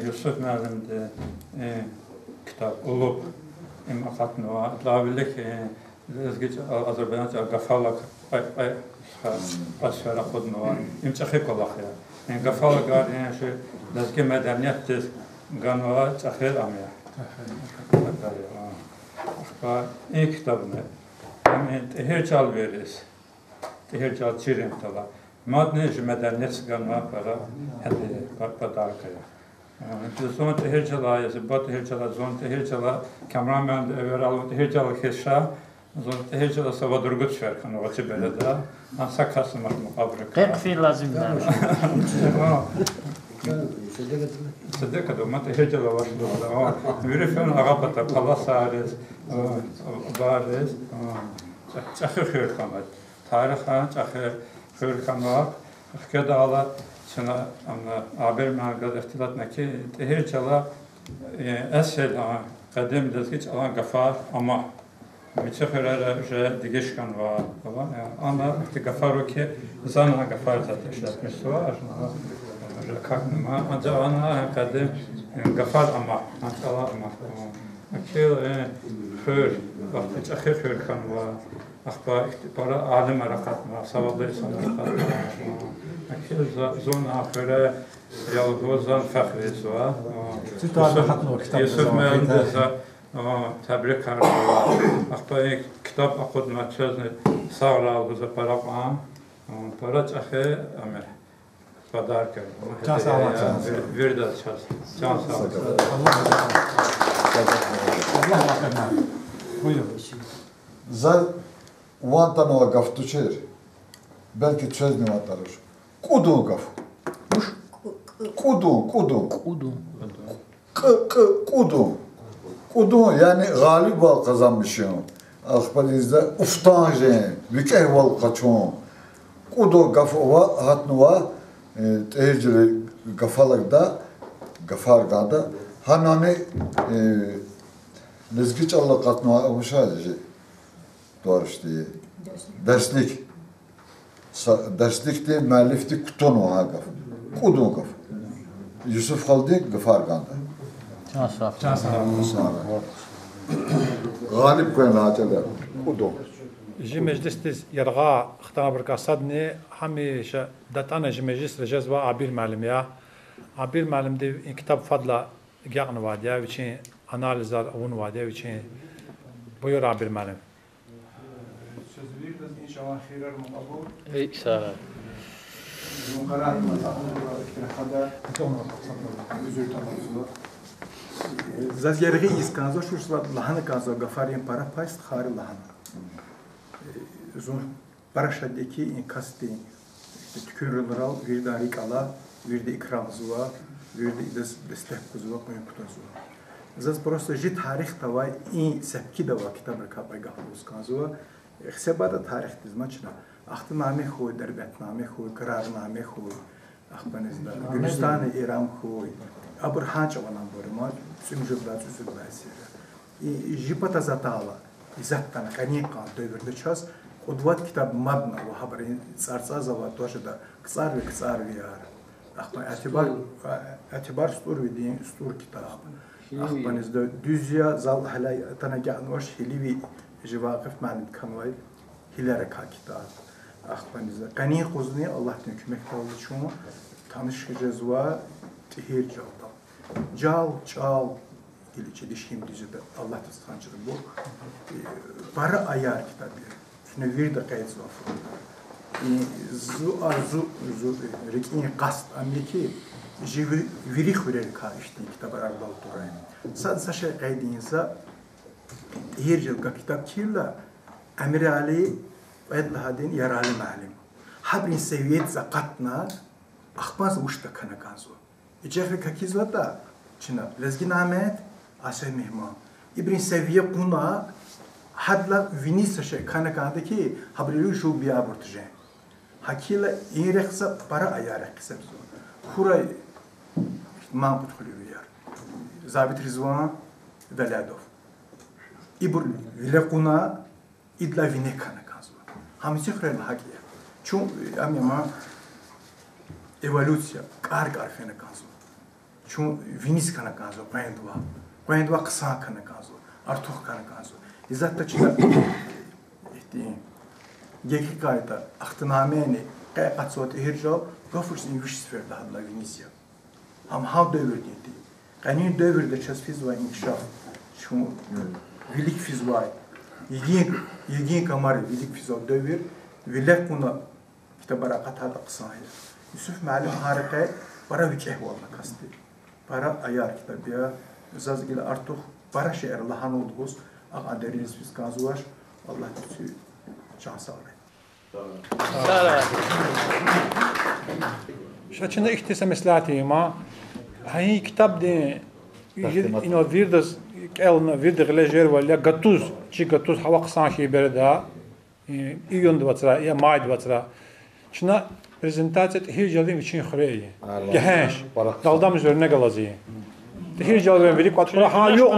Yusuf Malim'de kitap olup akatnama. Labillik Azerbaycanca gafalak asfara kudnava. İmçakik olaq ya. Gafalak yani şu lezgi medeniyettir. Ganva çakir amya. İyi kitabını. Tehircal veririz. Tehircal çirim tala. Madne medeniyet ganva para hadi padarkaya. Zon tehircala yazı, bat tehircala, zon tehircala, kameraman evvel tehircala keşa, zon tehircala savadurgut şerkan o açı beleda, ansa kasmak mukabrak. Hep fil lazım. صدق دوما تهجل واشلو ويرفن عربة قلاصارز بارز تأخر خير كمات تاريخا تأخر خير كمات كده على شنا أمنا عبر مع قد اختلاطنا كي تهجل أسهل قدم دزكيت على قفار أما متخرر جا دیگش کن و آن تقفارو که زن قفار تاتشت مستوى ما أنت أنا قدم قفار أما أنت الله أما أكيد خير وقت أخير خير كان وأخبار برا عالم رقات ما سوالي سنة أكيد زون آخره يالغو زن فخري سوا يوسف مهندس تبریک کردم وقتی کتاب خود متشازن سال و زپراب آم پرچ آخه امر پدر کردم. چند سال ویرد چند سال. الله أكبر. بuyur. Zal vantan o gaftu çer. Belki çözni vatarış. Kudu gaf. Kudu. Kudu yani galip val kazanmışım. Akbalizde uftanje, vükeh val kaçon. Kudu gafova hatnuva tehcili gafalakda, gafargada hanami nezgiç Allah katnuva avuşaydı. Doğru işte. Derslikti, müellifti kutun o gaf. Kudu gaf. Yusuf Haldi gafarganda. غالب كان هذا ودو جي مجلس يرغى اختبر كصدني هميش دتانا جي مجلس رجزوا عبير معلم يا عبير معلم دي كتاب فضلا جاءنا واديا وشين اناليزار اون واديا وشين بيور عبير معلم ان شاء الله خير المقبول اي سلام Zazgergi iskanzo şursla lahana kanzo gafarien para payst khari lahana. Zon paraşadeki inkasti tükürülral virdarik ala virde ikram zuva virde destek zuva koyun kutazuva. Zaz prosto ji tarih tavay in sepki dava kitabı kapay gafus kanzo. Xsebada tarih dizmaçna. Axtname xoy derbetname xoy qararname xoy axbanizda Gülistan İran xoy abur hanç avanan borma sümjublat süsüblasira jipata zatala izattan qaniqa dövrdə ças qudvat kitab madna və xəbərin sartsazava toşda qısar yar axban etibar stur vidin stur kitab axbanizda düzya zal halay tanaqanmış hilivi jivaqif mənim kanvay hilərə kitab axbanizda qani qozni Allah hükmek oldu şunu tanış cezva tehir jalda Çal ilçe dişim düzüde Allah tüstancıdır bu. Para ayar kitabı. Şunu bir de kayıt zafı. Zu rekin kast Ameriki jivi viri xurel ka işte kitabı arbal turay. Sadece kaydinsa her yıl kitap kirla Emir Ali Edlahadin yaralı malim. Habrin seviyet zakatna akhbaz uçta kana kanzo. İçeri kakizvata Çina lezgin Ahmet aşağı mehman. İbrin seviye buna hadla vinis şey kanakadaki habrilu şu bir abortje. Hakila ireksa para ayarak kısabzu. Kuray mahmut xuluyar. Zabit Rizvan Veladov. İbur vilekuna idla vine kanakazvu. Hamisi xrel hakiya. Çun amema evolüsiya kar fene kanzo. Çun vinis kana kanzo qoyendwa qısa kana kanzo artuq kana kanzo izatta çida geki kayta axtnameni qayqatsot hirjo gofurs invish sferda hadla vinisiya ham dövrdi qanin dövrde çasfiz ve inkişaf çun vilik fizvay yegin kamar vilik fizov dövr vilek buna kitabara qatada qısaya Yusuf malim harika para vekeh walla kasti para ayar kitabıya zazgil artık para şehir lahan olduğuz ağaderiniz biz kazuvar Allah tüsü şans alır. شاچنده اختصاص مثلاتي ما Hani kitap de ino virdas elna virda lejer valya gatuz çi gatuz hava kısan şey berda iyon dvatsra ya maid dvatsra çına prezentatsiya tehir jaldim için xreyi gehenş daldam üzerine galazı tehir jaldim verip katfra ha yok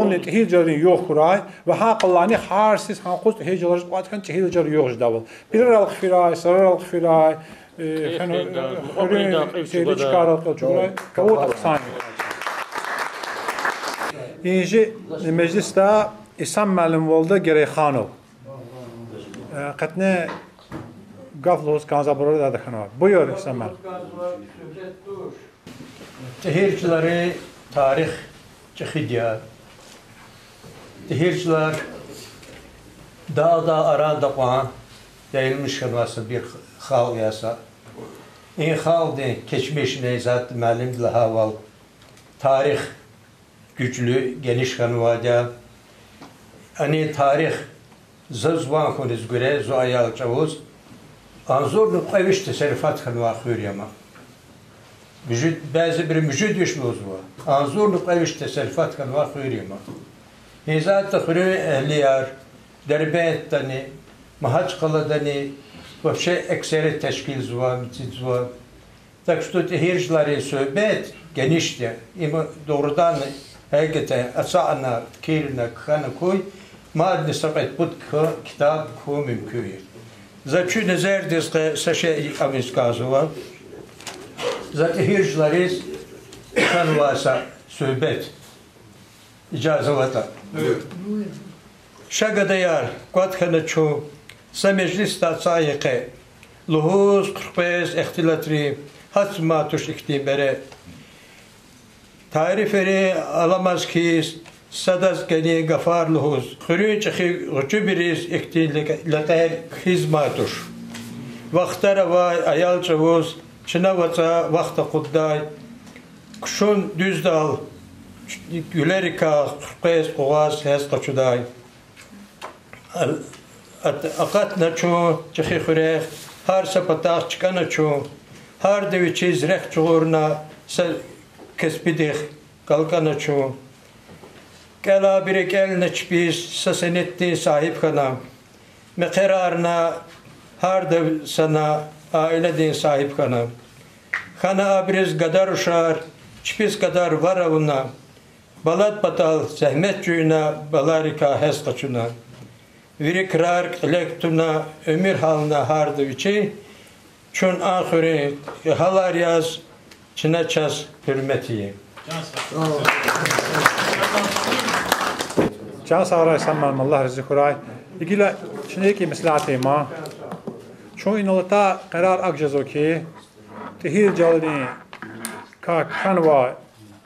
ne tehir jaldim yok xuray ve ha qallani harsiz ha qust tehir jaldim qatkan tehir jaldim yok daval bir al xfiray sarar al xfiray şeyde çıkaral qalçuray kavut aqsan İnci mecliste İslam müəllim oldu Gereyxanov. Qətne qaflos kanzaburu da xanov. Buyur İslam müəllim. Tehirçileri tarih çıxıdya. Tehirçiler dağda aranda qoğan deyilmiş xanvası bir xal yasa. İn xal de keçmiş neyzat müəllim lahaval tarih güçlü, geniş kanvada. Ani tarih zazvan koniz göre zoayal çavuz. Anzorlu qayviş teseriffat kanva xüriyama. Bazı bir müjid düşmüz bu. Anzorlu qayviş teseriffat kanva xüriyama. Hizat xürü ehliyar, derbet tani, mahaç qaladani, вообще ekseri teşkil zva, mitit zva. Так что tehircilerin söhbet genişti. İma doğrudan Hakikaten asana kirna kana koy madde sabit but kitap ko mümkün. Zaten nazar diske saşe amis kazova. Zaten hircleriz kanvasa söhbet icazavata. Şagadayar kat kana ço sa meclis ta sayiqe luhuz 45 ihtilatri hasma tuş iktibere tariferi alamaz ki sadas geni gafar luhuz. Xürün çıxı uçubiriz iktilikler hizmatur. Vaxtara va ayal çavuz çınavata vaxta qudday. Kuşun düzdal gülerika qırqız oğaz hez qaçuday. Aqat naçu çıxı xürək har sapataq çıkana çu har devi çiz rəx çuğurna Kespidih kalkana çu. Kela birek el neçbiz sasenetti sahip kana. Me kararına harda sana ailedin sahip kana. Kana abriz gadar uşar, çpiz kadar varavuna. Balat patal zahmet cüyna balarika hez kaçuna. Virikrar elektuna ömür halına harda viçi. Çun ahiri halar yaz. Çına ças hürmetiyi. Can sağray İslam Allah rızı kuray. İgila çineki mislati ma. Ço inolata karar akcazo ki tehir jalni ka kanva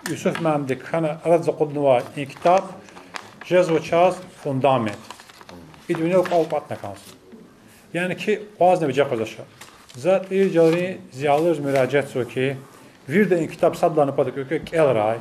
Yusuf Memdi kana aradza qudnva in kitap jazo ças fundament. İdvine qalpatna kans. Yani ki bazı bir caqazaşa. Zat tehir jalni ziyalır müracaat so ki bir de kitap sadlanıp adık elray.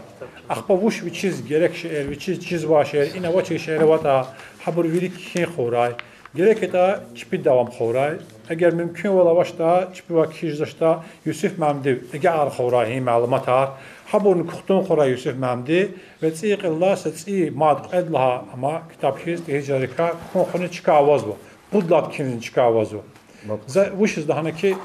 Axpa vuş viçiz gerek şehir viçiz başer ina vaçı şehre vata habur virik ki xoray. Gerek eta çipi devam xoray. Eğer mümkün ola başta çipi vakijdaşta Yusuf Memdi eğer xoray malumatlar habur kuxtun xoray Yusuf Memdi ve tsiq Allah satsi mad edlaha ama kitap hiç tehjarika koxunu çıkavaz bu. Budlat kinin çıkavaz bu. Vuş daha ki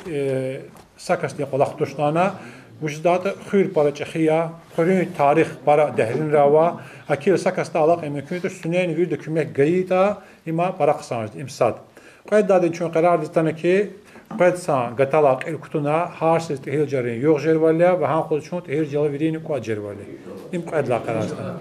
sakas diye qolaq düşdana وجدات خير para çexiya, xürün tarix para dehrin rava, akil sakasta alaq emekündür sünen bir dökümek gayita ima para qısanjdı imsad. Qayt dadın çün qarar distana ki qaytsan qatalaq el kutuna harsiz tehil jarin yoq jervalya ve han qol çün tehil jalavirini ku jervalya. İm qaytla qarastan.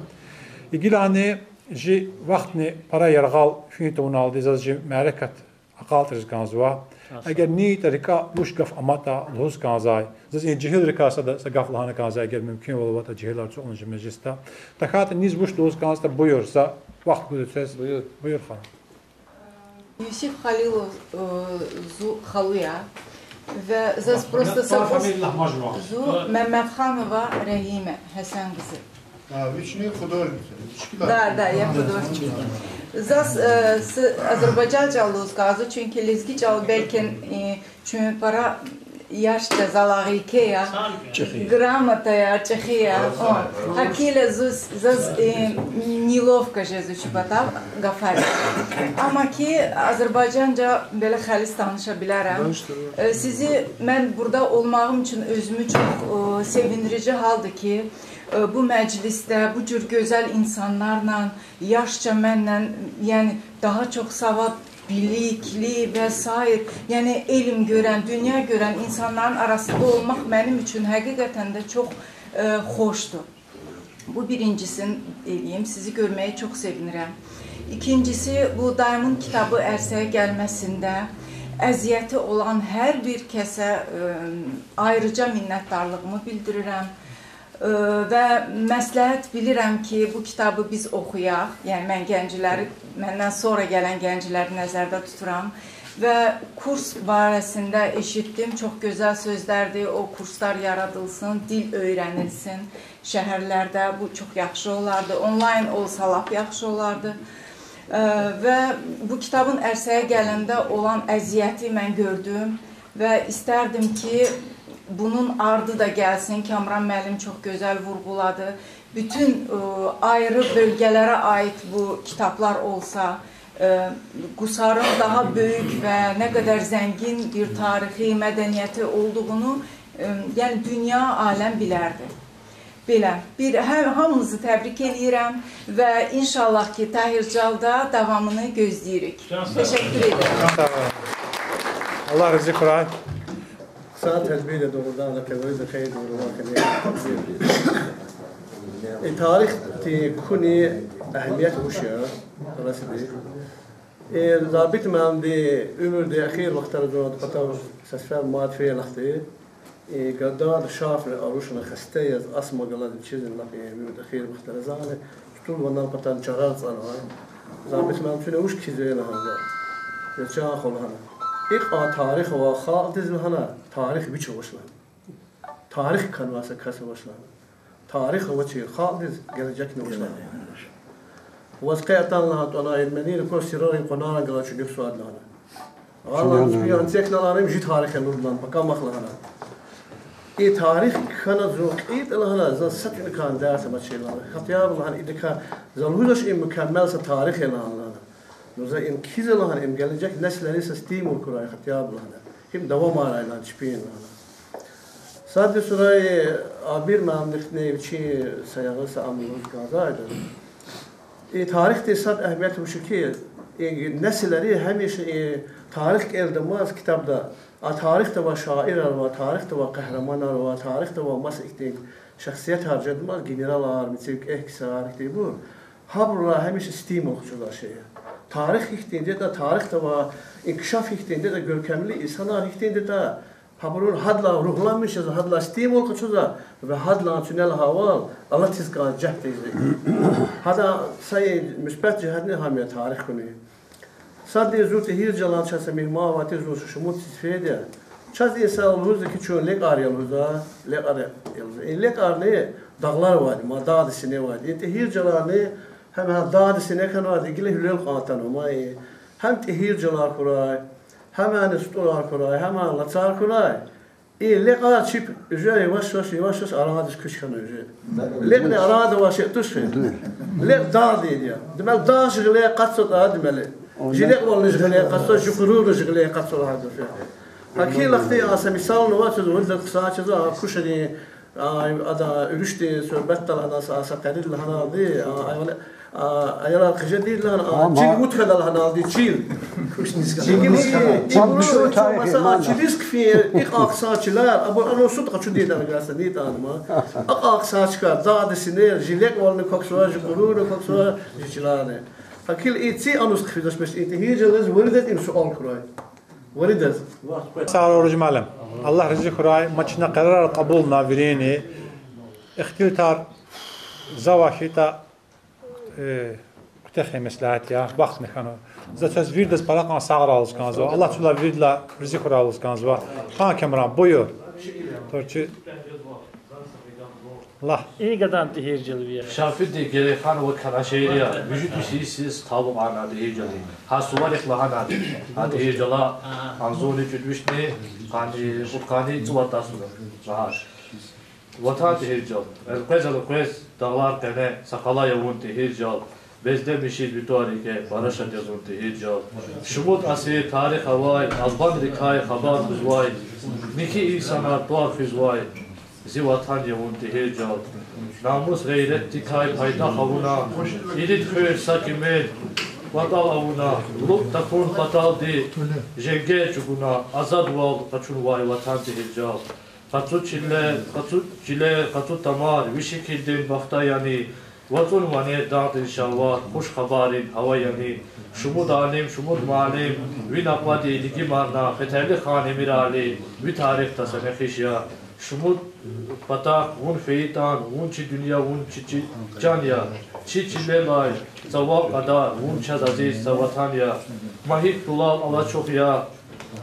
İgilani ji vaqtni para yarğal fintun aldı zazji marakat aqaltır ganzwa. Eğer ni tarika muşkaf amata lhoz kanzay zin cihil rikasa da sagaf lahana kanzay eğer mümkün olvata cihillar ço onuncu mecliste takat niz buş lhoz kanzda buyursa vaqt güdüses buyur xanım Yusuf Halilov zu xaluya ve zas просто zu Mehmetxanova Rahime Hasan kızı. Вични художница. Да, я художник. Zas Azerbaycanca luz kazı çünkü lezgi çal belki çünkü para yaşta zalagikeya, gрамотая Чехия. Hakile zaz nilovka jezuçu batav gafar. Ama ki Azerbaycanca belə xəlis danışa bilərəm. Sizi mən burada olmağım üçün özümü çox sevindirici haldır ki, bu məclisdə bu cür gözəl insanlarla, yaşca mənlə, yəni daha çox savad, bilikli və s. Yəni elm görən, dünya görən insanların arasında olmaq mənim üçün həqiqətən də çox xoşdur. Bu birincisini eləyim, sizi görməyə çox sevinirəm. İkincisi, bu dayımın kitabı ərsəyə gəlməsində əziyyəti olan hər bir kəsə ayrıca minnətdarlığımı bildirirəm. Və məsləhət bilirəm ki, bu kitabı biz oxuyaq, yəni mən gənciləri, məndən sonra gələn gənciləri nəzərdə tuturam və kurs barəsində eşitdim, çox gözəl sözlərdir, o kurslar yaradılsın, dil öyrənilsin şəhərlərdə, bu çox yaxşı olardı, onlayn olsa lap yaxşı olardı və bu kitabın ərsəyə gələndə olan əziyyəti mən gördüm və istərdim ki, bunun ardı da gəlsin. Kamran müəllim çox gözəl vurğuladı. Bütün ayrı bölgələrə aid bu kitablar olsa, Qusarın daha böyük və nə qədər zəngin bir tarixi, mədəniyyəti olduğunu yəni dünya, aləm bilərdi. Belə, hamınızı təbrik edirəm və inşallah ki, Tahircalda davamını gözləyirik. Təşəkkür edirəm. Allah rızı Quray. ساعات هالبيلة دوردان كذا خير دوردان كذا تاريخ تكوني أهمية وشيا رسمي ضابط ما عندي عمر ده أخير وقت رجعت قطع سفر مات في لحظة قدار شاف أروشنا خستيز أسمع قلنا الشيء اللي في عمر أخير وقت رجعنا طول وانا قطع شرارت أنا ضابط ما عندي وش كذا هذا يرجع خلنا İlk tarix və xalq hana tarix biçi başlandı. Tarix kanvası kası başlandı. Tarix və çi xalq gələcək nə başlandı. Vəsqəyatan lahat ona Erməni ko sirari qonara qala çünki suadlarına. Allah bir antiklarım ji tarixə nurlan baqamaqlarına. tarix kana zoqit lahana za sakin kan derse maçlar. Xatiyar lahan idika zalhudaş mükemmelse tarix elanlarına. Noza imkiz lahan gelecek nesleri sistem kuray xatiyar lahana. Kim devam araylan çıpin lahana. Sadece surayı abir mamlık ne biçi sayağısı amılız gazaydı. Tarihte sad ehemmiyeti bu şekil. Nesilleri hemşe tarih eldemaz kitapta. Tarihte var şairler var, tarihte var kahramanlar var, tarihte var masik şahsiyet harcadımaz generalar, mesela ehkisar işte bu. Habrula hemşe sistem okucular şeye. Tarih ihtiyaçta da tarihte var, inkişaf ihtiyaçta da görkemli insanlar ihtiyaçta da habrul hadla ruhlanmış ya hadla sistem okucular ve hadla tünel haval Allah tizkan cehdeydi. Hada sayı müsbet cihetini hamiye tarih konu. Sadece zor tehir jalan çası mihma ve tez olsun şumut isfede. Çaz insan olurdu ki çoğun lek arıyordu, lek arne dağlar vardı, ma dağ disine vardı. Tehir jalanı hem dağ disine kan vardı, gile hülel qatan ama hem tehir jalan kuray, hem stolar kuray, hem laçar kuray. Lek ar çip üzeri yavaş aradı kışkan üzeri. Lek ne aradı vaşı tuşu. Lek dağ dedi ya. Demek dağ şıgıle qatsot admeli. جلق والله جلق قصة شكرور جلق قصة هذا فيه. هكذا لقطة أصلا مثال نوات ولد قصة كذا كوشني هذا يرشتي سربت لنا أصلا قليل لنا ذي أيلا الخجدي لنا جيل مدخل لنا ذي جيل. جيل مثلا جلسك في أقصى كلا أبو أنا صدق شو دي أنا قاعد سنيت أنا ما أقصى كلا زاد سنين جلق والله كوكسوا شكرور كوكسوا جلانه. Hakil eti anus kıfıdaş beş eti hicreniz veridet in sual kuray. Veridet. Sağ ol Rıcmalım. Allah rızı kuray maçına karar kabul navirini ihtiyar zavaşita kutexi meslahat ya baxt mekano. Zaten virdes parakan sağır alız kanzo. Allah tula virdla rızı kuray alız kanzo. Kan kamera boyu. Torçu Allah. İyi kadar tehir cilviye. Şafid de gerekan ve kana şehriya. Vücut bir şey siz tabu ana tehir cilvi. Ha suvar ihlahan adı. Ha tehir cila anzuni cüdüş ne? Kani utkani çuvat asılı. Rahar. Vatan tehir cil. El-Qez dağlar kene sakala yavun tehir cil. Bezde mişid bir tarike barışat yazun tehir cil. Şumut asir tarih havay. Azban rikay habar huzvay. Niki insana tuar huzvay. Zi vatan yavun tehir cil. Namus gayret dikay payda havuna. İdit khöyr sakimel. Vatal avuna. Luk takun patal di. Jenge çukuna. Azad val kaçun vay vatan tehir cil. Katut çile, katut tamar, vişikildin bakta yani. Vatun vane dağıt inşallah, hoş haberin hava yani. Şumud alim, şumud malim, vi nakvadi ligi marna, feterli khan emir ali, vi tarih tasane khişya. Şumud patak, vun feyitan, vun çi dünya, vun çi canya. Çi çile lay, zavak kadar, vun çaz aziz savatan ya. Mahit tulal ala çok ya.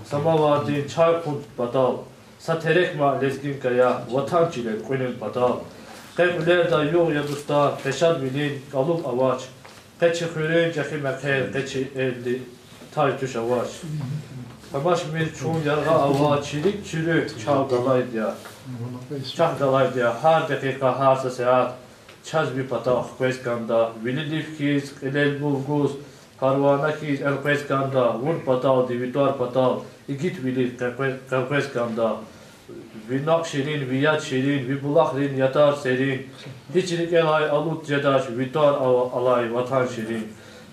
Samavardin çay kunt badal. Saterekma lezgin kaya, vatan çile koyun patal. Qebler da yok ya dusta, peşad bilin, kalıp avaç. Qeçi xürün, cexi mekher, qeçi eldi, tay tuş avaç. Hamaş mir çun yarga avaç, çilik çürük, çavdalaydı ya. Çavdalaydı ya, her dakika, her saat. Çaz bir pataq, qveskanda, vililif kiz, qilel bulguz, karvana kiz, el qveskanda, vun patal, divitar patal, İgit vilir, qveskanda. Vinak şirin, viyat şirin, vibulakrin yatar serin. Hiçlik elay alut cedaş, vitar alay vatan şirin.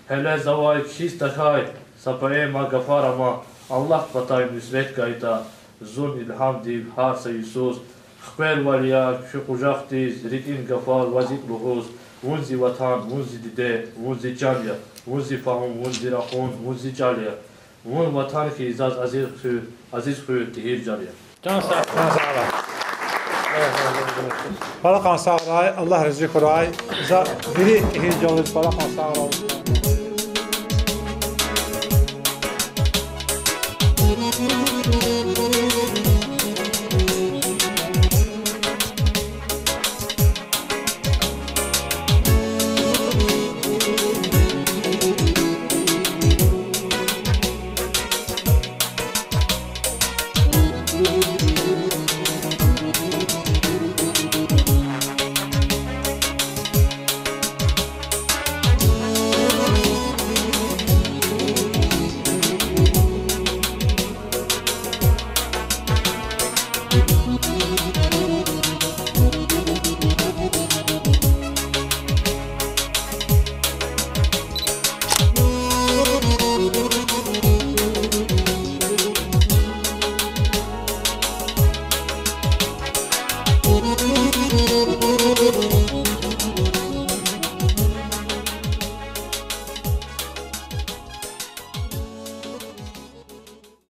Hele zavay kis takay, sapayema gafar ama Allah patay nüsret gayda. Zun ilham div harsa Yusuf. Xper valiya, şu kucak diz, ritin gafar, vazit luhuz. Vunzi vatan, vunzi dide, vunzi canya, vunzi fahum, vunzi rahun, vunzi caliya. Vun vatan ki izaz aziz khuyur tehir caliya. Can sağ ol. Can sağ ol. Balakan sağ ol. Allah rızık oray. Za biri tehir caliya balakan sağ ol.